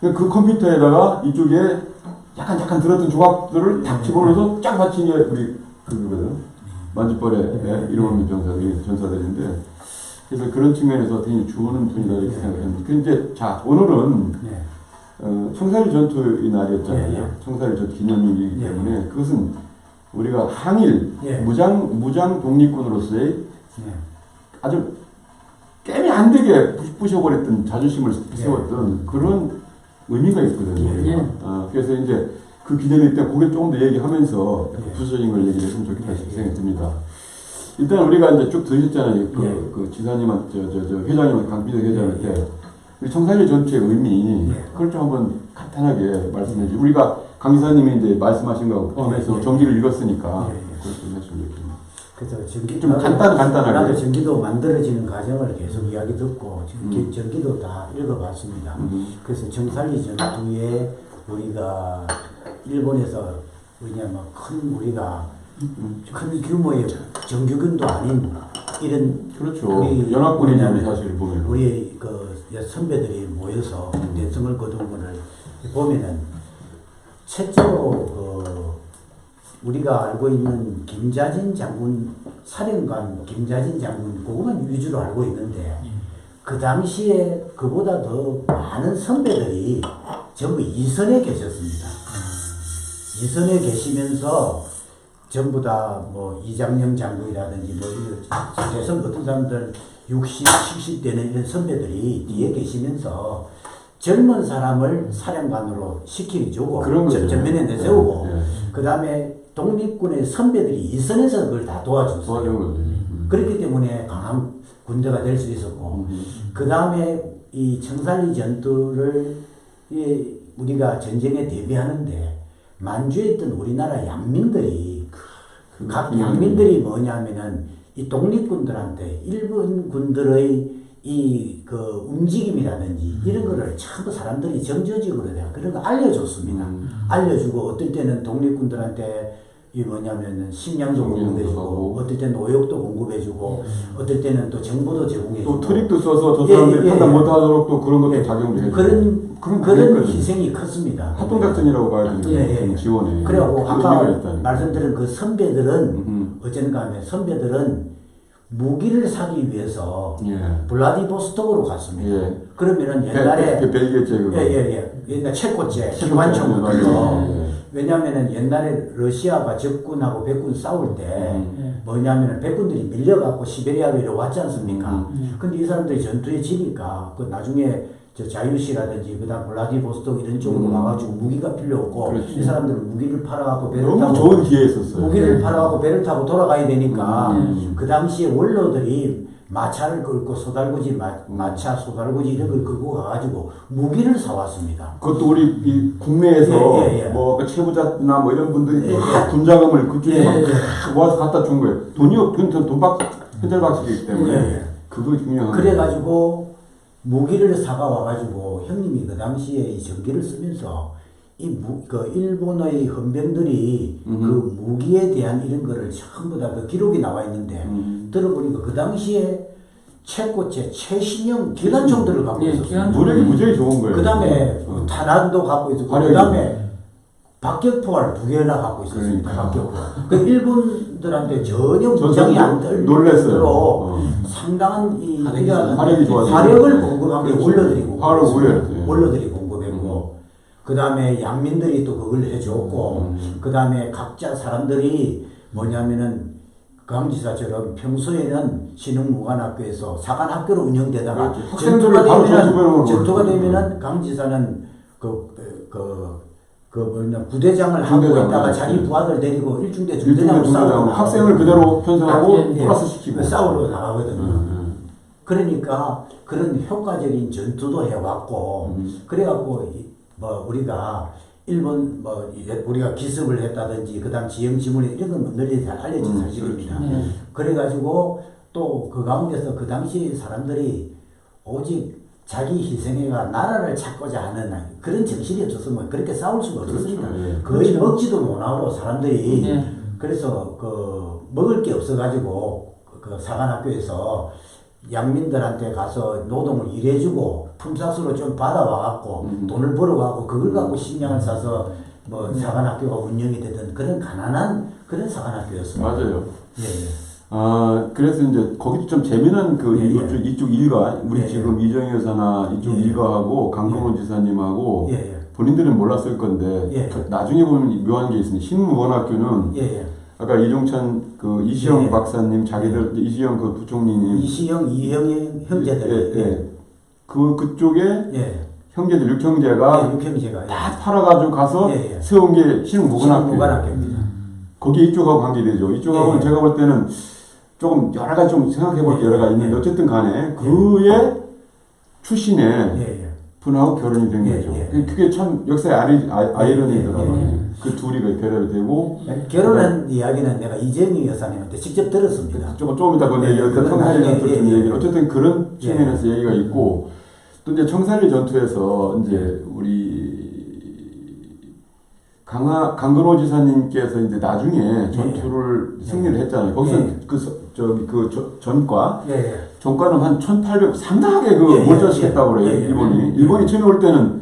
그 컴퓨터에다가 이쪽에 약간 들었던 조각들을 탁 집어넣어서 쫙 받친 게 우리 그거거든. 만주벌의 이름 없는 전사들인데 그래서 그런 측면에서 되게 좋은 분이다 이렇게 생각합니다. 근데 자 오늘은 청사리 전투의 날이었잖아요. 청사리 전투 기념일이기 때문에 그것은 우리가 항일 무장 독립군으로서의 아주 깨면 안 되게 부셔버렸던 자존심을 세웠던 그런 의미가 있거든요. 그래서 이제 그 기념일 때 그게 조금 더 얘기하면서 부수적인 걸 얘기를 했으면 좋겠다 생각이 듭니다. 일단 우리가 이제 쭉 들으셨잖아요. 그 지사님한테, 회장님한테, 강비대 회장한테 우리 청사리 전투의 의미, 그걸 좀 한번 간단하게 말씀해 주시죠. 우리가 강 지사님이 이제 말씀하신 거 포함해서 전기를 읽었으니까 그걸 좀 했으면 좋겠습니다. 그래서 좀 간단하게. 나도 전기도 만들어지는 과정을 계속 이야기 듣고 전기도 다 읽어봤습니다. 그래서 청사리 전투에 우리가 일본에서 왜냐면 우리가 큰 규모의 정규군도 아닌 이런 그렇죠. 연합군이냐면 사실 보면 우리 그 선배들이 모여서 대성을 거둔 거를 보면은 최초로 우리가 알고 있는 김자진 장군 사령관 김자진 장군 그것만 위주로 알고 있는데 그 당시에 그보다 더 많은 선배들이 전부 이선에 계셨습니다. 이선에 계시면서 전부 다 뭐 이장영 장군이라든지 뭐 대선 어떤 사람들 60, 70대는 이런 선배들이 뒤에 계시면서 젊은 사람을 사령관으로 시키주고 전면에 내세우고 그 다음에 독립군의 선배들이 이선에서 그걸 다 도와줬어요. 그렇기 때문에 강한 군대가 될 수 있었고 그 다음에 이 청사리 전투를 우리가 전쟁에 대비하는데 만주에 있던 우리나라 양민들이 각 양민들이 뭐냐면은 이 독립군들한테 일본 군들의 그 움직임이라든지 이런 거를 전부 사람들이 정조직으로 그런 거 알려줬습니다. 알려주고 어떨 때는 독립군들한테 이 뭐냐면은 식량도 식량도 공급해주고 하고. 어떨 때는 노역도 공급해주고 어떨 때는 또 정보도 제공해주고 또 트릭도 써서 저 예, 사람들이 예, 판단 예. 못하도록 또 그런 것도 예. 작용도 해주고 그런 그랬거든요. 희생이 컸습니다. 합동작전이라고 봐야 되는 예, 예. 그 지원에 그래갖고 그 아까 의미가 있다는 말씀드린 그 선배들은 음. 어쨌는가 하면 선배들은 무기를 사기 위해서 예. 블라디보스톡으로 갔습니다. 예. 그러면은 옛날에 벨기에제 그거 옛날 체코제 체코제, 기관총 맞아요. 그거 예. 왜냐하면은 옛날에 러시아가 적군하고 백군 싸울 때 예. 뭐냐면은 백군들이 밀려갖고 시베리아로 이렇게 왔지 않습니까? 음. 근데 이 사람들이 전투에 지니까 그 나중에 저 자유시라든지 그다음 블라디보스톡 이런 쪽으로 와가지고 무기가 필요 없고 그렇지. 이 사람들은 무기를 팔아갖고 배를 너무 타고 좋은 기회였었어요. 무기를 팔아갖고 배를 타고 돌아가야 되니까 음. 그 당시에 원로들이 마차를 끌고 소달구지 마차 소달구지 이런 걸 끌고 가가지고 무기를 사왔습니다. 그것도 우리 이 국내에서 예, 예. 뭐그 채부자나 뭐 이런 분들이 예, 다 예. 군자금을 그쪽에 예, 막 예. 모아서 갖다 준 거예요. 돈이 없든 돈박 현찰박치기 때문에 예, 예. 그거 중요한 그래가지고 무기를 사가 와가지고 형님이 그 당시에 이 전기를 쓰면서 그 일본의 헌병들이 그 무기에 대한 이런 거를 전부 다 그 기록이 나와 있는데 들어보니까 그 당시에 체코제 최신형 기관총들을 갖고 예, 있었어요. 기관총. 무력이 무지하게 좋은 거예요. 그 다음에 어. 탄환도 갖고 있었고 화력이 그 다음에 박격포를 2개나 갖고 있었습니다. 그러니까. 박격포. 그 일본들한테 전혀 저 무장이 안 사람들 놀랬어요. 어. 상당한 이 화력이 좋아서. 화력을 공급한 게 그렇죠. 올려드리고 화력 올려요. 올려드리고 공급했고 그 다음에 양민들이 또 그걸 해줬고 그 다음에 각자 사람들이 뭐냐면은 강지사처럼 평소에는 신흥무관학교에서 사관학교로 운영되다가 그렇죠. 전투가 학생들을 바로 되면은 전투병으로 되면은 강지사는 그 뭐냐 부대장을 하고 중대장, 있다가 네. 자기 부하들 데리고 일중대 일종의 중대장으로 싸우고 중대장 학생을 그대로 편성하고 예, 예. 플러스 시키고 그 싸우러 나가거든요. 음. 그러니까 그런 효과적인 전투도 해왔고 그래갖고 뭐 우리가 일본 뭐 우리가 기습을 했다든지 그다음 지형 지문에 이런 건 널리 잘 알려진 사실입니다. 네. 그래가지고 또 그 가운데서 그 당시 사람들이 오직 자기 희생해가 나라를 찾고자 하는 그런 정신이 없었으면 그렇게 싸울 수가 없었습니다. 그렇죠. 예. 거의 먹지도 못하고 사람들이 네. 그래서 그 먹을 게 없어가지고 그 사관학교에서 양민들한테 가서 노동을 일해주고 품삯으로 좀 받아와갖고 돈을 벌어가고 그걸 갖고 식량을 사서 뭐 사관학교가 운영이 되던 그런 가난한 그런 사관학교였습니다. 맞아요. 예, 예. 아, 그래서 이제 거기도 좀 재미난 그 예, 이쪽 일가, 우리 예, 지금 이정희 여사나 이쪽 예. 일가하고 강건호 지사님하고 예, 예. 본인들은 몰랐을 건데 예. 나중에 보면 묘한 게 있습니다. 신무원학교는 예, 예. 아까 이종찬 그 이시영 예. 박사님 자기들 이시영 그 부총리님 이시영, 이형의 형제들. 예, 예. 그쪽에 예. 형제들 육형제가 예, 육형제가. 다 팔아가지고 가서 예, 예. 세운 게 신무관학교. 무관학교입니다. 거기 이쪽하고 관계되죠. 이쪽하고는 예. 제가 볼 때는 조금 여러 가지 좀 생각해 볼 게 여러 가지 있는데 예. 어쨌든 간에 그의 출신의 예, 예. 분하고 결혼이 된 예, 거죠. 예. 그게 참 역사의 아이러니더라고요. 예, 예. 그 둘이 결합이 되고 결혼한 이야기는 내가 이정희 여사님한테 직접 들었습니다. 조금 이따 건데 예, 여기서 그건 청산리 나중에, 전투 좀 예, 예. 얘기를 어쨌든 그런 예. 측면에서 얘기가 있고 또 이제 청산리 전투에서 이제 우리 강근호 지사님께서 이제 나중에 전투를 승리를 했잖아요. 거기서 예. 전과 예, 예. 전과는 한 1800 상당하게 그 예, 몰전시켰다고 예, 그래요. 예, 예. 일본이 처음에 올 때는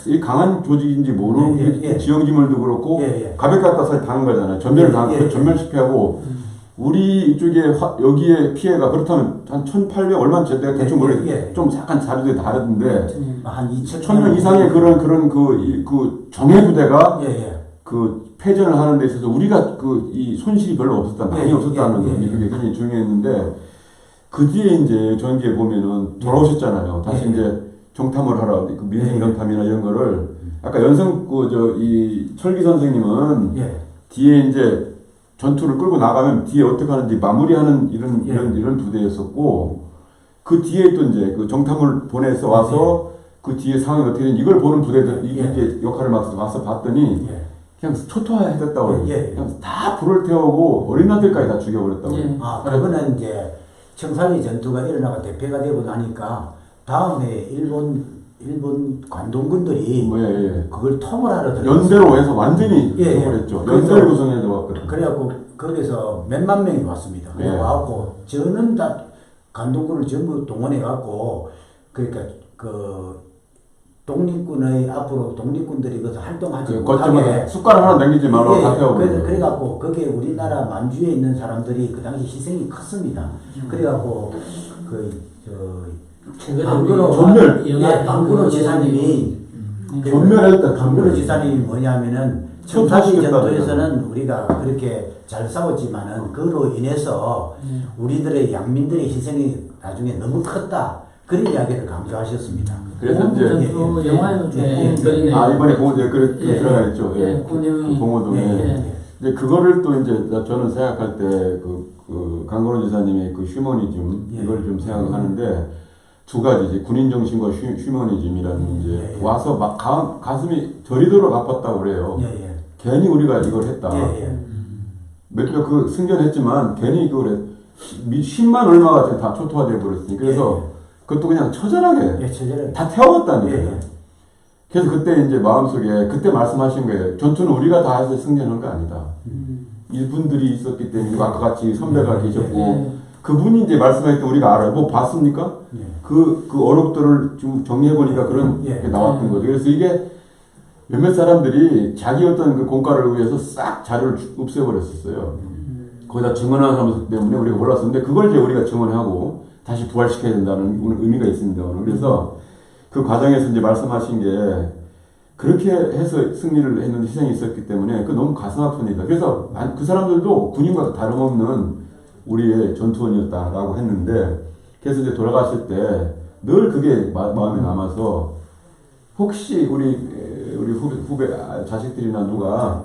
이 강한 조직인지 모르고 예, 예, 예. 지형지물도 그렇고 예, 예. 가볍게 갖다서 당한 거잖아요. 전멸을 당한 예, 예. 전멸시켜고 우리 이쪽에 여기에 피해가 그렇다면 한 1800 얼마 제가 대충 예, 모르겠어요. 예, 예. 좀 약간 자료들이 다른데 한 2천 1000명 이상의 그런 그 정예 부대가 예, 예. 그 패전을 하는 데 있어서 우리가 그 이 손실이 별로 없었다, 많이 예, 없었다는 예, 점이 예. 그게 굉장히 중요했는데 그 뒤에 이제 전기에 보면은 돌아오셨잖아요. 다시 예, 이제 정탐을 하러 그 민생 예. 정탐이나 이런 거를 아까 연성 이 철기 선생님은 예. 뒤에 이제 전투를 끌고 나가면 뒤에 어떻게 하는지 마무리하는 예. 이런 부대였었고 그 뒤에 또 이제 그 정탐을 보내서 와서 그 뒤에 상황이 어떻게 되는지 이걸 보는 부대들 예. 이게 역할을 맡아서 와서 봤더니 예. 그냥 초토화했다고 그래요. 예. 그냥 다 불을 태우고 어린아들까지 다 죽여버렸다고 그래요. 예. 아, 그거는 이제 청산리 전투가 일어나고 대패가 되고 나니까 다음에 일본 일본 관동군들이 예. 그걸 토벌하러 들어갔어요. 연대로 해서 완전히 예, 예. 통을했죠. 그래서- 연대를 구성해서 왔거든요. 그래갖고 거기서 몇만 명이 왔습니다. 네. 와갖고 저는 다 관동군을 전부 동원해갖고 그러니까 그 독립군의 앞으로 독립군들이 거기서 활동하지 거점에 못하게 숟가락 하나 남기지 말라고 다 태워버린 거예요. 그래갖고 거기에 우리나라 만주에 있는 사람들이 그 당시 희생이 컸습니다. 그래갖고 최근에 방근호 전멸. 방근호 지사님이 전멸했다. 방근호 지사님이 뭐냐면은 청사기 전투에서는 우리가 그렇게 잘 싸웠지만은 그로 인해서 우리들의 양민들의 희생이 나중에 너무 컸다. 그런 이야기를 강조하셨습니다. 그래서 이제 전투 영화에도 좀 보이네. 이번에 공호동에 그렇게 예. 들어가 있죠. 예, 그 내용이. 공호동에. 예. 이제 그거를 또 이제 저는 생각할 때 강건호 지사님의 그 휴머니즘 예. 이걸 좀 생각하는데 두 가지 이제 군인 정신과 휴머니즘이라는 이제 예. 와서 막 가슴이 저리도록 아팠다고 그래요. 예. 괜히 우리가 이걸 했다. 예. 몇몇 그 승전했지만 괜히 그걸 10만 얼마가 지금 다 초토화되어 버렸으니 그래서 그것도 그냥 처절하게 예, 처절하게. 다 태워봤다니까요. 예. 그래서 그때 이제 마음속에 그때 말씀하신 거예요. 전투는 우리가 다 해서 승리하는 거 아니다. 이분들이 있었기 때문에 아까 같이 선배가 계셨고 예. 그분이 이제 말씀하셨던 우리가 알아요. 뭐 봤습니까? 예. 그 어록들을 좀 정리해 보니까 그런 예. 게 나왔던 거죠. 그래서 이게 몇몇 사람들이 자기 어떤 그 공과를 위해서 싹 자료를 없애버렸었어요. 거기다 증언하는 사람 때문에 우리가 몰랐었는데 그걸 이제 우리가 증언하고 다시 부활시켜야 된다는 의미가 있습니다. 오늘. 그래서 그 과정에서 이제 말씀하신 게 그렇게 해서 승리를 했는 희생이 있었기 때문에 그 너무 가슴 아픕니다. 그래서 그 사람들도 군인과 다름없는 우리의 전투원이었다라고 했는데 그래서 이제 돌아가실 때 늘 그게 마음에 남아서 혹시 우리 후배 자식들이나 누가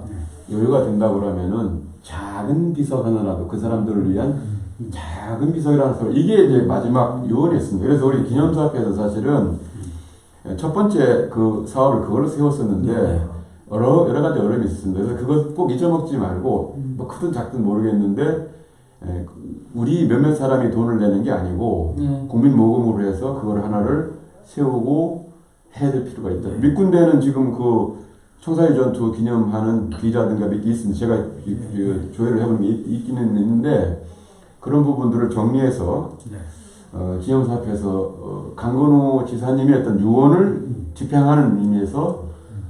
여유가 된다고 그러면은 작은 비석 하나라도 그 사람들을 위한 작은 비석이라는 소리 이게 이제 마지막 유언이었습니다. 그래서 우리 기념사업회에서 사실은 첫 번째 그 사업을 그걸로 세웠었는데 여러 가지 어려움이 있었습니다. 그래서 그것 꼭 잊어먹지 말고 뭐 크든 작든 모르겠는데 우리 몇몇 사람이 돈을 내는 게 아니고 국민 모금으로 해서 그걸 하나를 세우고 해야 될 필요가 있다. 밑군대는 지금 그 청사리 전투 기념하는 기자든가 몇 개 있습니다. 제가 조회를 해보는 게 있기는 있는데 그런 부분들을 정리해서 기념사업에서 강건호 지사님의 어떤 유언을 집행하는 의미에서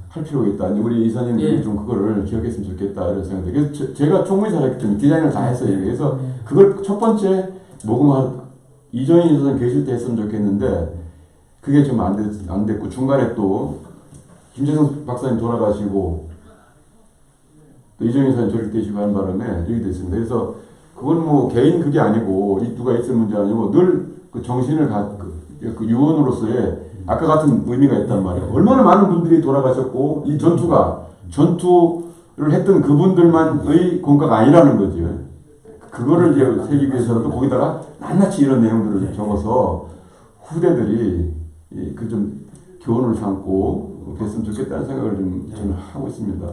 할 필요가 있다. 우리 이사님들이 좀 그거를 기억했으면 좋겠다 이런 생각이 들어요. 그래서 제가 총무에 잘했기 때문에 디자인을 다 했어요. 그래서 그걸 첫 번째 모금한 이정희 선생 계실 때 했으면 좋겠는데 그게 좀 안 됐고 중간에 또 김재성 박사님 돌아가시고 또 이정희 선생님 조직되시고 하는 바람에 이렇게 됐습니다. 그래서 그건 뭐 개인 그게 아니고 이 누가 있을 문제 아니고 늘 그 정신을 그 유언으로서의 아까 같은 의미가 있단 말이에요. 얼마나 많은 분들이 돌아가셨고 이 전투를 했던 그분들만의 공과가 아니라는 거죠. 그거를 이제 세기 위해서라도 거기다가 낱낱이 이런 내용들을 적어서 후대들이 그 좀 교훈을 삼고 됐으면 좋겠다는 생각을 좀 저는 하고 있습니다.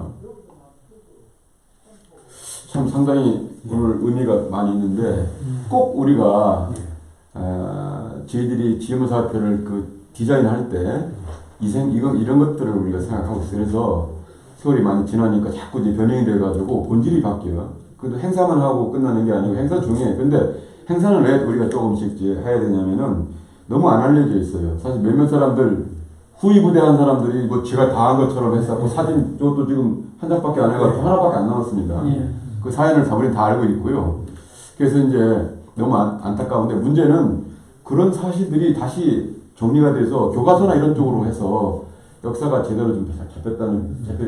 참 상당히 오늘 의미가 많이 있는데 꼭 우리가 저희들이 지휘사업회를 그 디자인할 때 이런 것들을 우리가 생각하고 있어요. 그래서 세월이 많이 지나니까 자꾸 이제 변형이 돼가지고 본질이 바뀌어요. 그래도 행사만 하고 끝나는 게 아니고 행사 중에 근데 행사는 왜 우리가 조금씩 해야 되냐면은 너무 안 알려져 있어요. 사실 몇몇 사람들 후위부대한 사람들이 뭐 제가 다 한 것처럼 했었고 사진 저것도 지금 한 장밖에 안 해가지고 하나밖에 안 남았습니다. 그 사연을 우리는 다 알고 있고요. 그래서 이제 너무 안타까운데 문제는 그런 사실들이 다시 정리가 돼서 교과서나 이런 쪽으로 해서 역사가 제대로 좀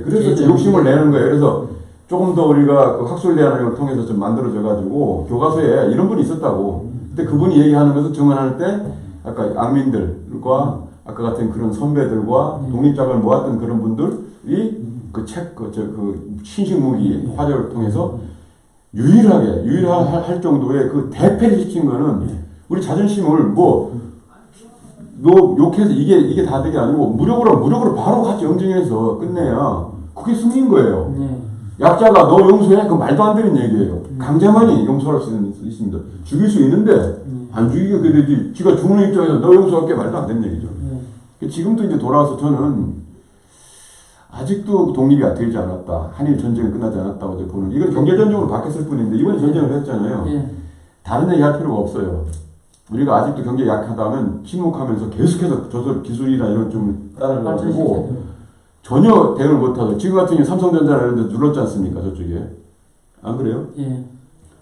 그래서 이제 욕심을 내는 거예요. 그래서 조금 더 우리가 그 학술대안을 통해서 좀 만들어져가지고 교과서에 이런 분이 있었다고. 근데 그분이 얘기하는 것을 증언할 때 아까 악민들과 아까 같은 그런 선배들과 독립작을 모았던 그런 분들이 그 책, 그 신식무기 화제를 통해서 유일할 정도의 그 대패를 시킨 거는 우리 자존심을 너 욕해서 이게 다 되게 아니고 무력으로 바로 같이 응징해서 끝내야 그게 승리인 거예요. 약자가 너 용서해? 그 말도 안 되는 얘기예요. 강자만이 용서할 수 있습니다. 죽일 수 있는데 안 죽이게 되지. 지가 죽는 입장에서 너 용서할게 말도 안 되는 얘기죠. 지금도 이제 돌아와서 저는 아직도 독립이 되지 않았다. 한일 전쟁은 끝나지 않았다고 보는. 이건 경제 전쟁으로 바뀌었을 뿐인데 이번에 전쟁을 했잖아요. 예. 다른 얘기 할 필요가 없어요. 우리가 아직도 경제 약하다면 침묵하면서 계속해서 저쪽 기술이나 이런 좀 따라가고 전혀 대응을 못하죠. 지금 같은 경우 삼성전자나 이런 데 눌렀지 않습니까? 저쪽에. 안 그래요? 예.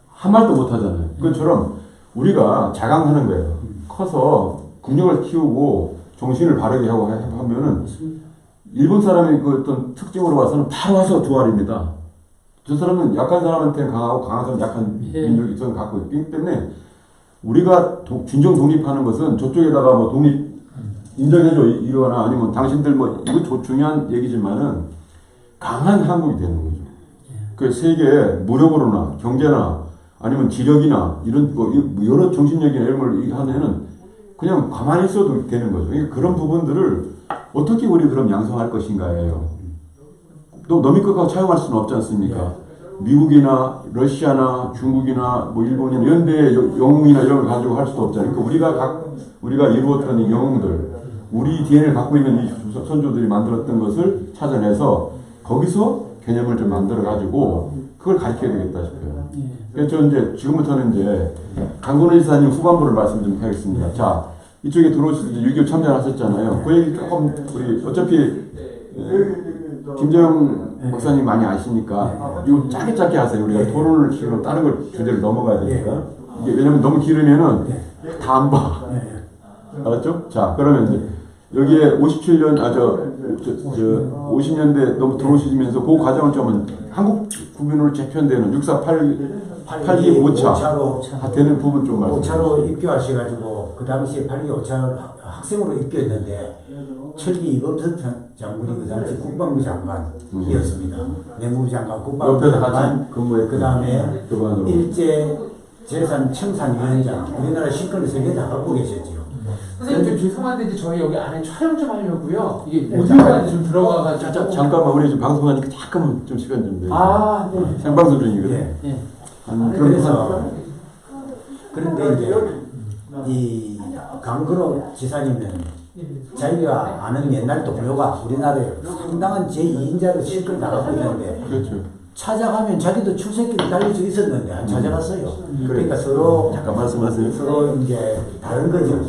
한 말도 못 하잖아요. 그것처럼 우리가 자강하는 거예요. 커서 국력을 키우고 정신을 바르게 하고 하면은 일본 사람의 그 어떤 특징으로 봐서는 바로 와서 두알입니다. 저 사람은 약한 사람한테는 강하고 강한 사람은 약한 민족이 좀 갖고 있기 때문에 우리가 진정 독립하는 것은 저쪽에다가 뭐 독립 인정해줘 이러거나 아니면 당신들 뭐 이거 중요한 얘기지만은 강한 한국이 되는 거죠. 그 세계 무력으로나 경제나 아니면 지력이나 이런 뭐 여러 정신력이나 이런 걸 하면은 그냥 가만히 있어도 되는 거죠. 그러니까 그런 부분들을 어떻게 우리 그럼 양성할 것인가예요. 또 너미 것과 차용할 수는 없지 않습니까? 미국이나 러시아나 중국이나 뭐 일본이나 이런 데 영웅이나 이런 걸 가지고 할 수도 없잖아요. 그러니까 우리가 이루었던 이 영웅들, 우리 DNA를 갖고 있는 이 선조들이 만들었던 것을 찾아내서 거기서 개념을 좀 만들어 가지고 그걸 가르쳐야 되겠다 싶어요. 그래서 저 이제 지금부터는 이제 강건우 지사님 후반부를 말씀 좀 하겠습니다. 자, 이쪽에 들어오실 때 6.25 참전하셨잖아요. 그 얘기 조금 우리 어차피 김재영 목사님 많이 아시니까 이거 짧게 하세요. 우리가 토론을 지금 다른 걸 주제를 넘어가야 되니까. 이게 왜냐면 너무 길으면은 다 안 봐. 알았죠? 자, 그러면 이제 여기에 57년 50년대 너무 들어오시면서 그 과정을 좀 한국 국민으로 재편되는 648기 5차 되는 부분 좀 말씀해 주세요. 5차로 입교하셔가지고 그 당시에 8기 5차 학생으로 입교했는데 철기 이범석 장군이 그 당시 국방부 장관이었습니다. 내무부 장관, 국방부 옆에서 장관, 같이 근무했던 그 다음에 교관으로. 일제 재산 청산위원장, 우리나라 실권을 세개 다 갖고 계셨지요. 선생님 좀 죄송한데 이제 저희 여기 안에 촬영 좀 하려고요. 이게 오디오가 좀 들어가가지고. 잠깐만 우리 지금 방송하니까 잠깐만 좀 시간 좀 내요. 아, 네. 생방송 중이거든. 예. 그래서 그런데 이제 이 강근호 지사님은 자기가 아는 옛날 동료가 우리나라에 상당한 제2인자로 실권을 나가고 있는데 그렇죠. 찾아가면 자기도 출세길을 달릴 수 있었는데 안 찾아갔어요. 그러니까 서로 잠깐 말씀하세요. 서로 이제 다른 거죠.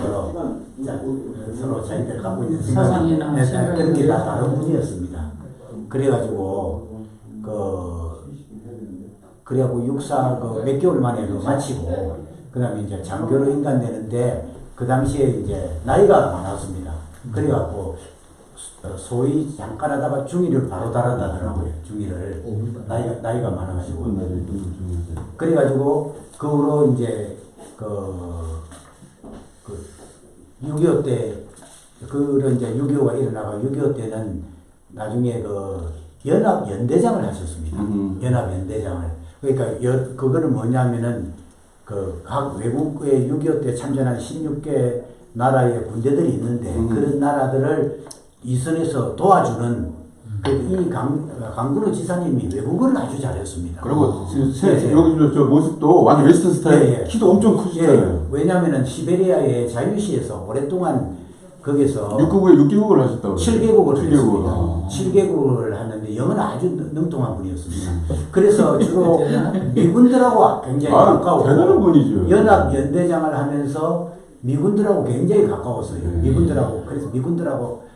서로 자기들 갖고 있는 사상이나 그런 게 다 다른 분이었습니다. 그래가지고 그래갖고 육사 몇 개월 만에 마치고 그다음에 이제 장교로 인간되는데 그 당시에 이제 나이가 많았습니다. 그래갖고 소위 잠깐 하다가 중위를 바로 달았다더라고요. 중위를 나이가 많아가지고 그래가지고 그 후로 이제 그 6.25 때 그런 이제 6.25가 일어나고 6.25 때는 나중에 그 연합연대장을 하셨습니다. 연합연대장을. 그러니까 그거는 뭐냐면은 그 각 외국의 6.25 때 참전한 16개 나라의 군대들이 있는데 그런 나라들을 이선에서 도와주는 이 강근호 지사님이 외국어를 아주 잘했습니다. 그리고 여기 저 모습도 완전 웨스턴 스타일. 키도 엄청 크시잖아요. 왜냐하면은 시베리아의 자유시에서 오랫동안 거기서 6개국을 하셨다고. 7개국을 했습니다. 7개국을 하는데 영어는 아주 능통한 분이었습니다. 그래서 주로 미군들하고 굉장히 가까웠고 대단한 분이죠. 연합연대장을 하면서 미군들하고 굉장히 가까웠어요. 미군들하고 그래서 미군들하고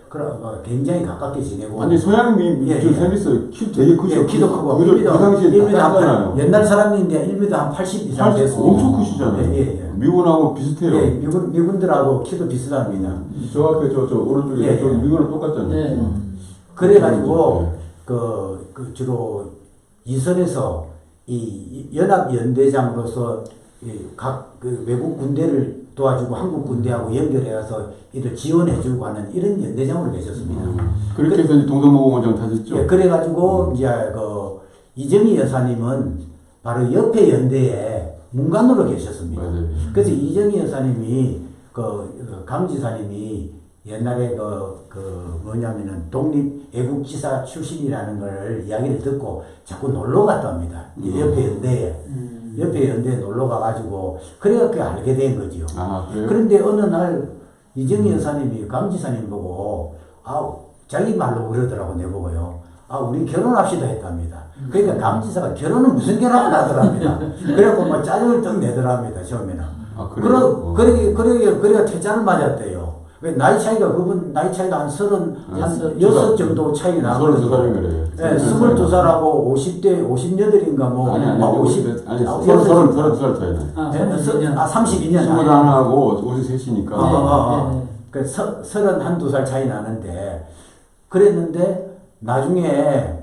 굉장히 가깝게 지내고. 아니 서양 좀 생겼어요. 키 되게 크죠. 키도 크고. 그 당시에 딱 옛날 사람인데 1m 한 80 이상 됐어요. 엄청 크시잖아요. 미군하고 비슷해요. 예, 미군들하고 키도 비슷합니다. 저 앞에 저 오른쪽에 저 미군은 똑같잖아요. 네. 그래가지고 주로 이선에서 이 연합연대장으로서 각 외국 군대를 도와주고 한국 군대하고 연결해서 이를 지원해주고 하는 이런 연대장으로 계셨습니다. 그렇게 해서 동서모공원장 타셨죠? 예, 그래가지고 이제 이정희 여사님은 바로 옆에 연대에 문관으로 계셨습니다. 맞아요. 그래서 이정희 여사님이 강 지사님이 옛날에 뭐냐면은 독립 애국지사 출신이라는 걸 이야기를 듣고 자꾸 놀러 갔답니다. 옆에 연대에. 옆에 연대에 놀러 가가지고 그래갖고 알게 된 거죠. 아, 그래요? 그런데 어느 날 이정희 여사님이 강 지사님 보고 자기 말로 그러더라고 내보고요. 우리 결혼합시다 했답니다. 그러니까 강 지사가 결혼은 무슨 결혼을 하더랍니다. 그래갖고 막 짜증을 떡 내더랍니다 처음에는. 그래가 퇴짜를 맞았대요. 나이 차이가 한 36 정도 차이 나거든요. 32살인 네, 22살하고 58인가 뭐. 아니, 50, 아니, 32살 차이나. 32년. 21하고 53이니까. 그 32살 차이 나는데, 그랬는데, 나중에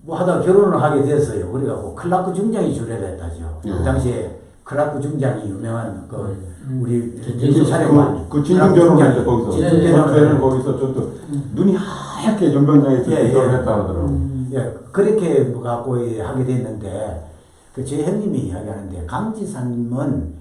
뭐 하다가 결혼을 하게 됐어요. 그래갖고 클라크 중장이 주례를 했다죠. 그 당시에 클라크 중장이 유명한 우리 그 진중전을 했죠, 거기서. 진중전을 거기서 좀 눈이 하얗게 연병장에 결혼했다 하더라고. 그렇게 갖고 하게 됐는데, 제 형님이 이야기하는데, 강지사님은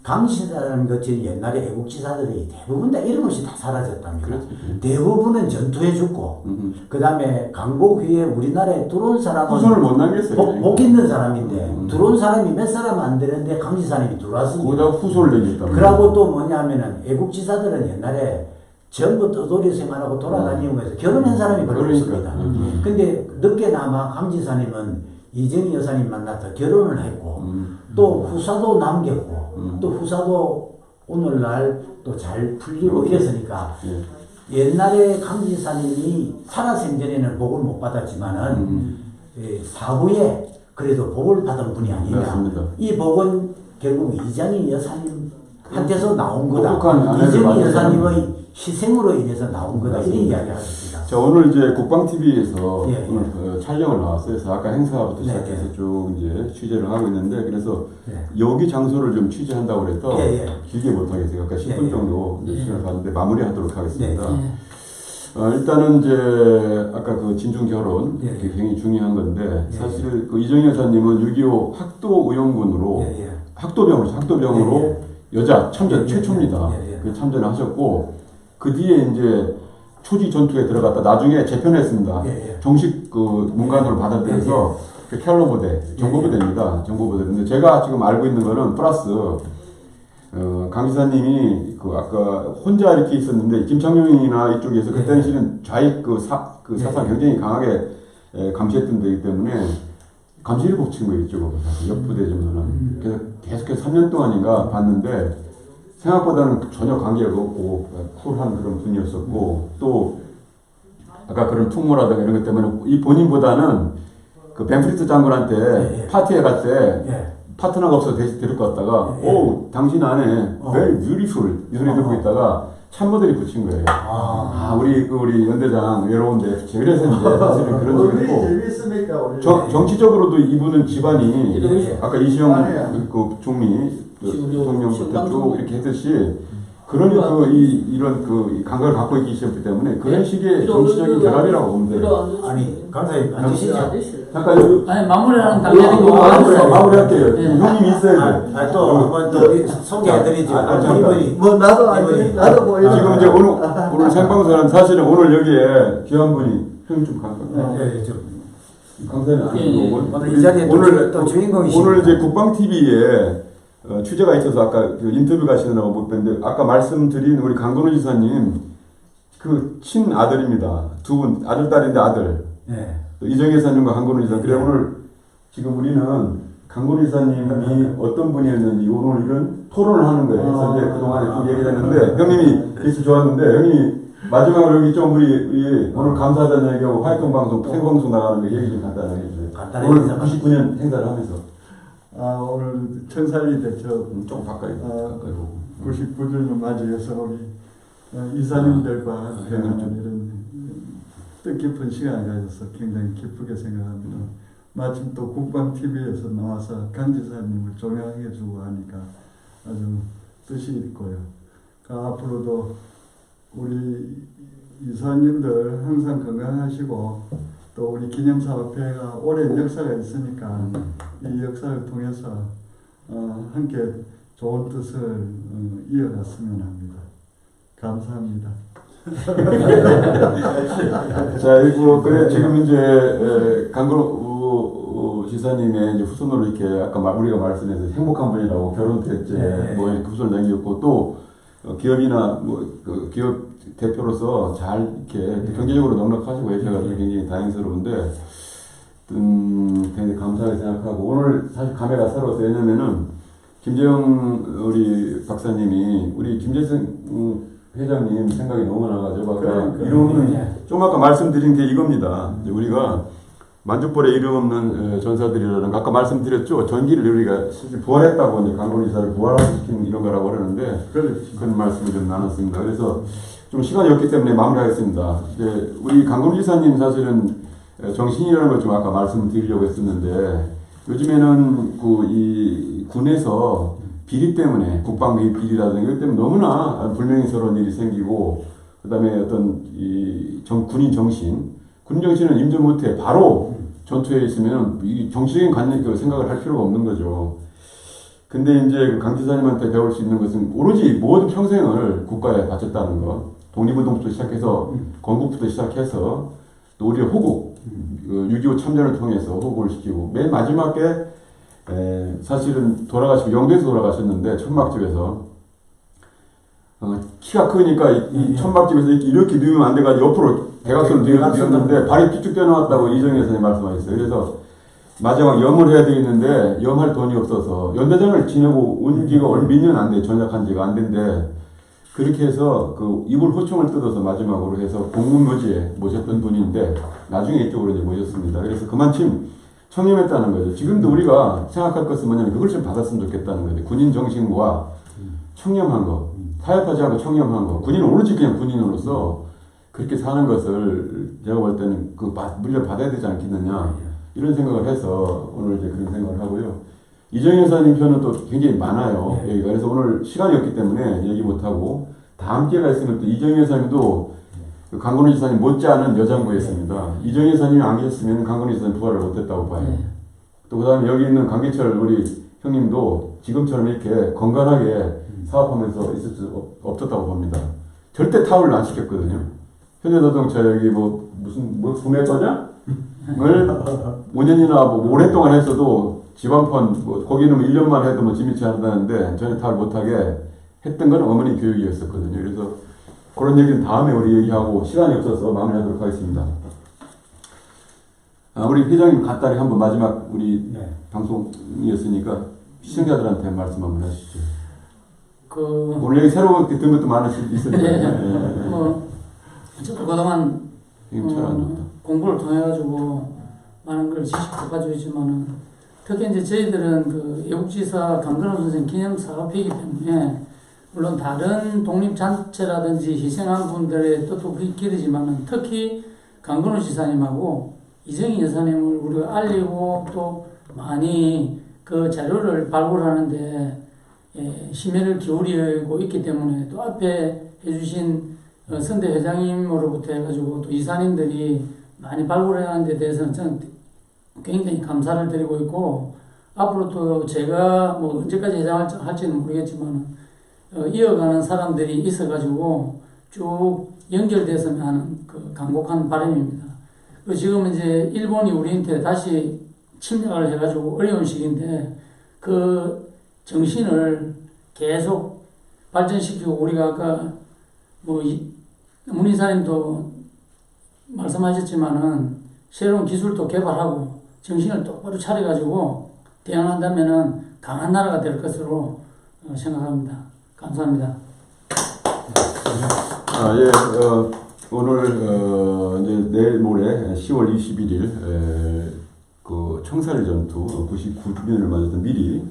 강지사님 같이 옛날에 애국지사들이 대부분 다 이름없이 다 사라졌답니다. 그렇지. 대부분은 전투해 죽고, 그 다음에 강복 후에 우리나라에 들어온 사람은 후손을 못 남겼어요. 복 있는 사람인데, 들어온 사람이 몇 사람 안 되는데 강지사님이 들어왔습니다. 거기다가 후손을 내겠다. 그러고 또 뭐냐면은 애국지사들은 옛날에 전부 떠돌이 생활하고 돌아다니면서 결혼한 사람이 별로 없습니다. 근데 늦게나마 강지사님은 이정희 여사님 만나서 결혼을 했고, 또 후사도 남겼고, 또 후사도 오늘날 또 잘 풀리고 이랬으니까, 옛날에 강지사님이 살아생전에는 복을 못 받았지만은, 사후에 그래도 복을 받은 분이 아니냐. 맞습니다. 이 복은 결국 이정희 여사님한테서 나온 거다. 똑똑한 이정희 여사님의 희생으로 인해서 나온 거다. 이런 이야기를 하셨습니다. 자, 오늘 이제 국방TV에서 예, 오늘 그 촬영을 나왔어요. 그래서 아까 행사부터 시작해서 쭉 이제 취재를 하고 있는데, 그래서 여기 장소를 좀 취재한다고 그래서 길게 못하겠어요. 아까 10분 정도 시간을 봤는데 마무리하도록 하겠습니다. 일단은 이제 아까 그 진중 결혼 굉장히 중요한 건데, 사실 그 이정희 여사님은 6.25 학도의용군으로 학도병으로 여자 참전 최초입니다. 그 참전을 하셨고, 그 뒤에 이제 초지 전투에 들어갔다 나중에 재편했습니다. 정식 그 문관으로 받아들여서 그 켈러부대, 정보부대입니다. 정보부대. 근데 제가 지금 알고 있는 거는 플러스 강 지사님이 그 아까 혼자 이렇게 있었는데 김창룡이나 이쪽에서 그때 당시는 좌익 사상 굉장히 강하게 감시했던 데이기 때문에 감시를 붙인 거예요. 이쪽으로 옆부대 정도는. 그래서 계속해서 3년 동안인가 봤는데 생각보다는 전혀 관계가 없고 쿨한 그런 분이었었고, 또 아까 그런 풍모라든가 이런 것 때문에 이 본인보다는 그 벤프리트 장군한테 파티에 갈 때 파트너가 없어서 대신 데리고 갔다가 오 당신 안에 very beautiful 이 소리 듣고 있다가 참모들이 붙인 거예요. 우리 연대장 외로운데 그래서 이제 사실은 그런 식이고, 정치적으로도 이분은 집안이 아까 이시영 그 총리 대통령부터 쭉 이렇게 했듯이 그런 이런 그 감각을 갖고 있기 때문에 그런 식의 정치적인 결합이라고 보면 돼요. 아니 강사님 앉으시죠. 잠깐 여기 아니 마무리하는 당연히 마무리할게요. 형님이 있어야 돼. 또 한번 또 소개해드리죠. 이분이 나도 뭐 지금 이제 오늘 생방송은 사실은 오늘 여기에 귀한 분이 형님 좀 가까이. 강사님 오늘 이 자리에 또 주인공이시죠. 오늘 이제 국방TV에 취재가 있어서 아까 그 인터뷰 가시느라고 못 뵀는데, 아까 말씀드린 우리 강건우 지사님 그 친아들입니다. 두 분 아들 딸인데 아들. 이정희 지사님과 강건우 지사. 그래 오늘 지금 우리는 강건우 지사님이 어떤 분이었는지 오늘 이런 토론을 하는 거예요. 그래서 이제 그동안에 좀 얘기를 했는데 형님이 계속 좋았는데, 형님이 마지막으로 여기 좀 우리 오늘 감사하다는 얘기하고 활동방송 생방송 나가는 거 얘기 좀 간단하게 해주세요. 오늘 99년 행사를 하면서. 오늘 천살리 대첩 좀 가까이 보고 99주년 맞이해서 우리 이사님들과 이런 뜻깊은 시간을 가져서 굉장히 기쁘게 생각합니다. 마침 또 국방TV에서 나와서 강 지사님을 조명해주고 하니까 아주 뜻이 있고요. 앞으로도 우리 이사님들 항상 건강하시고, 또 우리 기념사업회가 오랜 역사가 있으니까 이 역사를 통해서 함께 좋은 뜻을 이어갔으면 합니다. 감사합니다. 자, 그래 지금 이제 강건우 지사님의 이제 후손으로 이렇게 아까 우리가 말씀해서 행복한 분이라고 결혼 대째 뭐 이렇게 후손을 남겼고, 또 기업이나 그 기업 대표로서 잘 이렇게 경제적으로 넉넉하시고 해셔가지고 굉장히 다행스러운데 굉장히 감사하게 생각하고 오늘 사실 감회가 새로워서 왜냐면은 김재영 우리 박사님이 우리 김재승 회장님 생각이 너무 나가지고 아까 이름 없는 좀 아까 말씀드린 게 이겁니다. 이제 우리가 만족벌에 이름 없는 전사들이라는 거 아까 말씀드렸죠. 전기를 우리가 실제 부활했다고 이제 강건의사를 부활시킨 이런 거라고 그러는데 그런 말씀을 좀 나눴습니다. 그래서 좀 시간이 없기 때문에 마무리하겠습니다. 이제 우리 강건의사님 사실은 정신이라는 걸 좀 아까 말씀드리려고 했었는데 요즘에는 그 이 군에서 비리 때문에 국방비 비리라든가 이것 때문에 너무나 불명예스러운 일이 생기고 그다음에 어떤 이 군인 정신은 임전 못해 바로 전투에 있으면 이 정치적인 관념 생각을 할 필요가 없는 거죠. 근데 이제 그 강 지사님한테 배울 수 있는 것은 오로지 모든 평생을 국가에 바쳤다는 것, 독립운동부터 시작해서 건국부터 시작해서 또 우리의 호국, 6.25 참전을 통해서 호국을 시키고 맨 마지막에 사실은 돌아가시고 영도에서 돌아가셨는데 천막집에서 키가 크니까 이 천막집에서 이렇게 누우면 안 돼가지고 옆으로 대각선으로 누웠는데 발이 삐쭉 뛰어나왔다고 이정희 여사님 말씀하셨어요. 그래서 마지막 염을 해야 되겠는데 염할 돈이 없어서 연대장을 지내고 온 지가 몇 년 안 돼, 전역한 지가 안 된데 그렇게 해서 그 이불 호총을 뜯어서 마지막으로 해서 공무묘지에 모셨던 분인데 나중에 이쪽으로 이제 모셨습니다. 그래서 그만큼 청렴했다는 거죠. 지금도 우리가 생각할 것은 뭐냐면 그걸 좀 받았으면 좋겠다는 거예요. 군인 정신과 청렴한 거, 타협하지 않고 청렴한 거. 군인은 오로지 그냥 군인으로서 그렇게 사는 것을 제가 볼 때는 그 물려받아야 되지 않겠느냐 이런 생각을 해서 오늘 이제 그런 생각을 하고요. 이정희 여사님 편은 또 굉장히 많아요. 여기가. 그래서 오늘 시간이 없기 때문에 얘기 못하고 다음 기회가 있으면 또 이정희 여사님도 강건우 지사님 못지않은 여장부였습니다. 이정희 여사님이 안 계셨으면 강건우 지사님 부활을 못했다고 봐요. 또 그다음에 여기 있는 강기철 우리 형님도 지금처럼 이렇게 건강하게 사업하면서 있을 수 없었다고 봅니다. 절대 타올을 안 시켰거든요. 현대자동차 여기 무슨 구매 거냐? 을 5년이나 오랫동안 했어도 지방판 거기는 1년만 해도 지미치 한다는데 전혀 타올 못하게 했던 건 어머니 교육이었었거든요. 그래서 그런 얘기는 다음에 우리 얘기하고 시간이 없어서 마무리하도록 하겠습니다. 우리 회장님 간단히 한번 마지막 우리 방송이었으니까 시청자들한테 말씀 한번 하시죠. 오늘 여기 새롭게 든 것도 많을 수 있을 텐데. 저도 그동안 안 좋다. 공부를 통해 가지고 많은 걸 지식도 가지고 있지만은 특히 이제 저희들은 그 애국지사 강건우 선생 기념 사업이기 때문에 물론 다른 독립단체라든지 희생한 분들의 뜻도 길이지만은 특히 강건우 지사님하고 이정희 여사님을 우리가 알리고 또 많이 그 자료를 발굴하는데 심혈을 기울이고 있기 때문에 또 앞에 해주신 선대 회장님으로부터 해가지고 또 이사님들이 많이 발굴하는 데 대해서는 저는 굉장히 감사를 드리고 있고 앞으로 또 제가 언제까지 회장할지는 모르겠지만 이어가는 사람들이 있어가지고 쭉 연결됐으면 하는 그 간곡한 바람입니다. 지금 이제 일본이 우리한테 다시 침략을 해가지고 어려운 시기인데 그 정신을 계속 발전시키고 우리가 아까 문 이사님도 말씀하셨지만은 새로운 기술도 개발하고 정신을 똑바로 차려가지고 대응한다면은 강한 나라가 될 것으로 생각합니다. 감사합니다. 오늘 이제 내일 모레 10월 21일 그 청살 전투 99주년을 맞아서 미리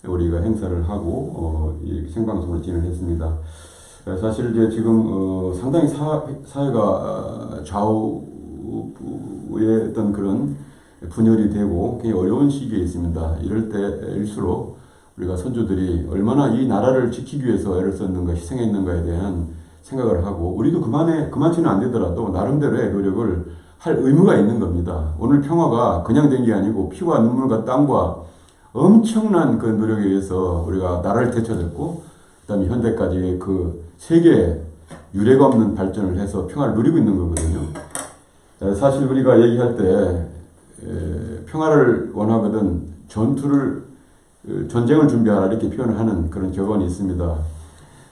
우리가 행사를 하고 이렇게 생방송을 진행했습니다. 사실 이제 지금 상당히 사회가 좌우의 어떤 그런 분열이 되고 굉장히 어려운 시기에 있습니다. 이럴 때일수록 우리가 선조들이 얼마나 이 나라를 지키기 위해서 애를 썼는가 희생했는가에 대한 생각을 하고 우리도 그만치는 안 되더라도 나름대로의 노력을 할 의무가 있는 겁니다. 오늘 평화가 그냥 된 게 아니고 피와 눈물과 땀과 엄청난 그 노력에 의해서 우리가 나라를 되찾았고 그다음에 현대까지 그 세계에 유례가 없는 발전을 해서 평화를 누리고 있는 거거든요. 사실 우리가 얘기할 때 평화를 원하거든 전쟁을 준비하라 이렇게 표현을 하는 그런 격언이 있습니다.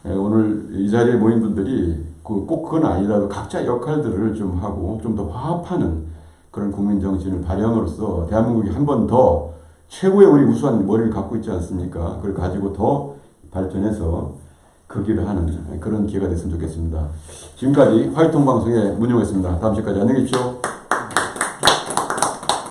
오늘 이 자리에 모인 분들이 꼭 그건 아니라도 각자 역할들을 좀 하고 좀 더 화합하는 그런 국민 정신을 발휘함으로써 대한민국이 한 번 더 최고의 우리 우수한 머리를 갖고 있지 않습니까? 그걸 가지고 더 발전해서 그 길을 하는 그런 기회가 됐으면 좋겠습니다. 지금까지 화이통 방송의 문용이었습니다. 다음 시간까지 안녕히 계십시오.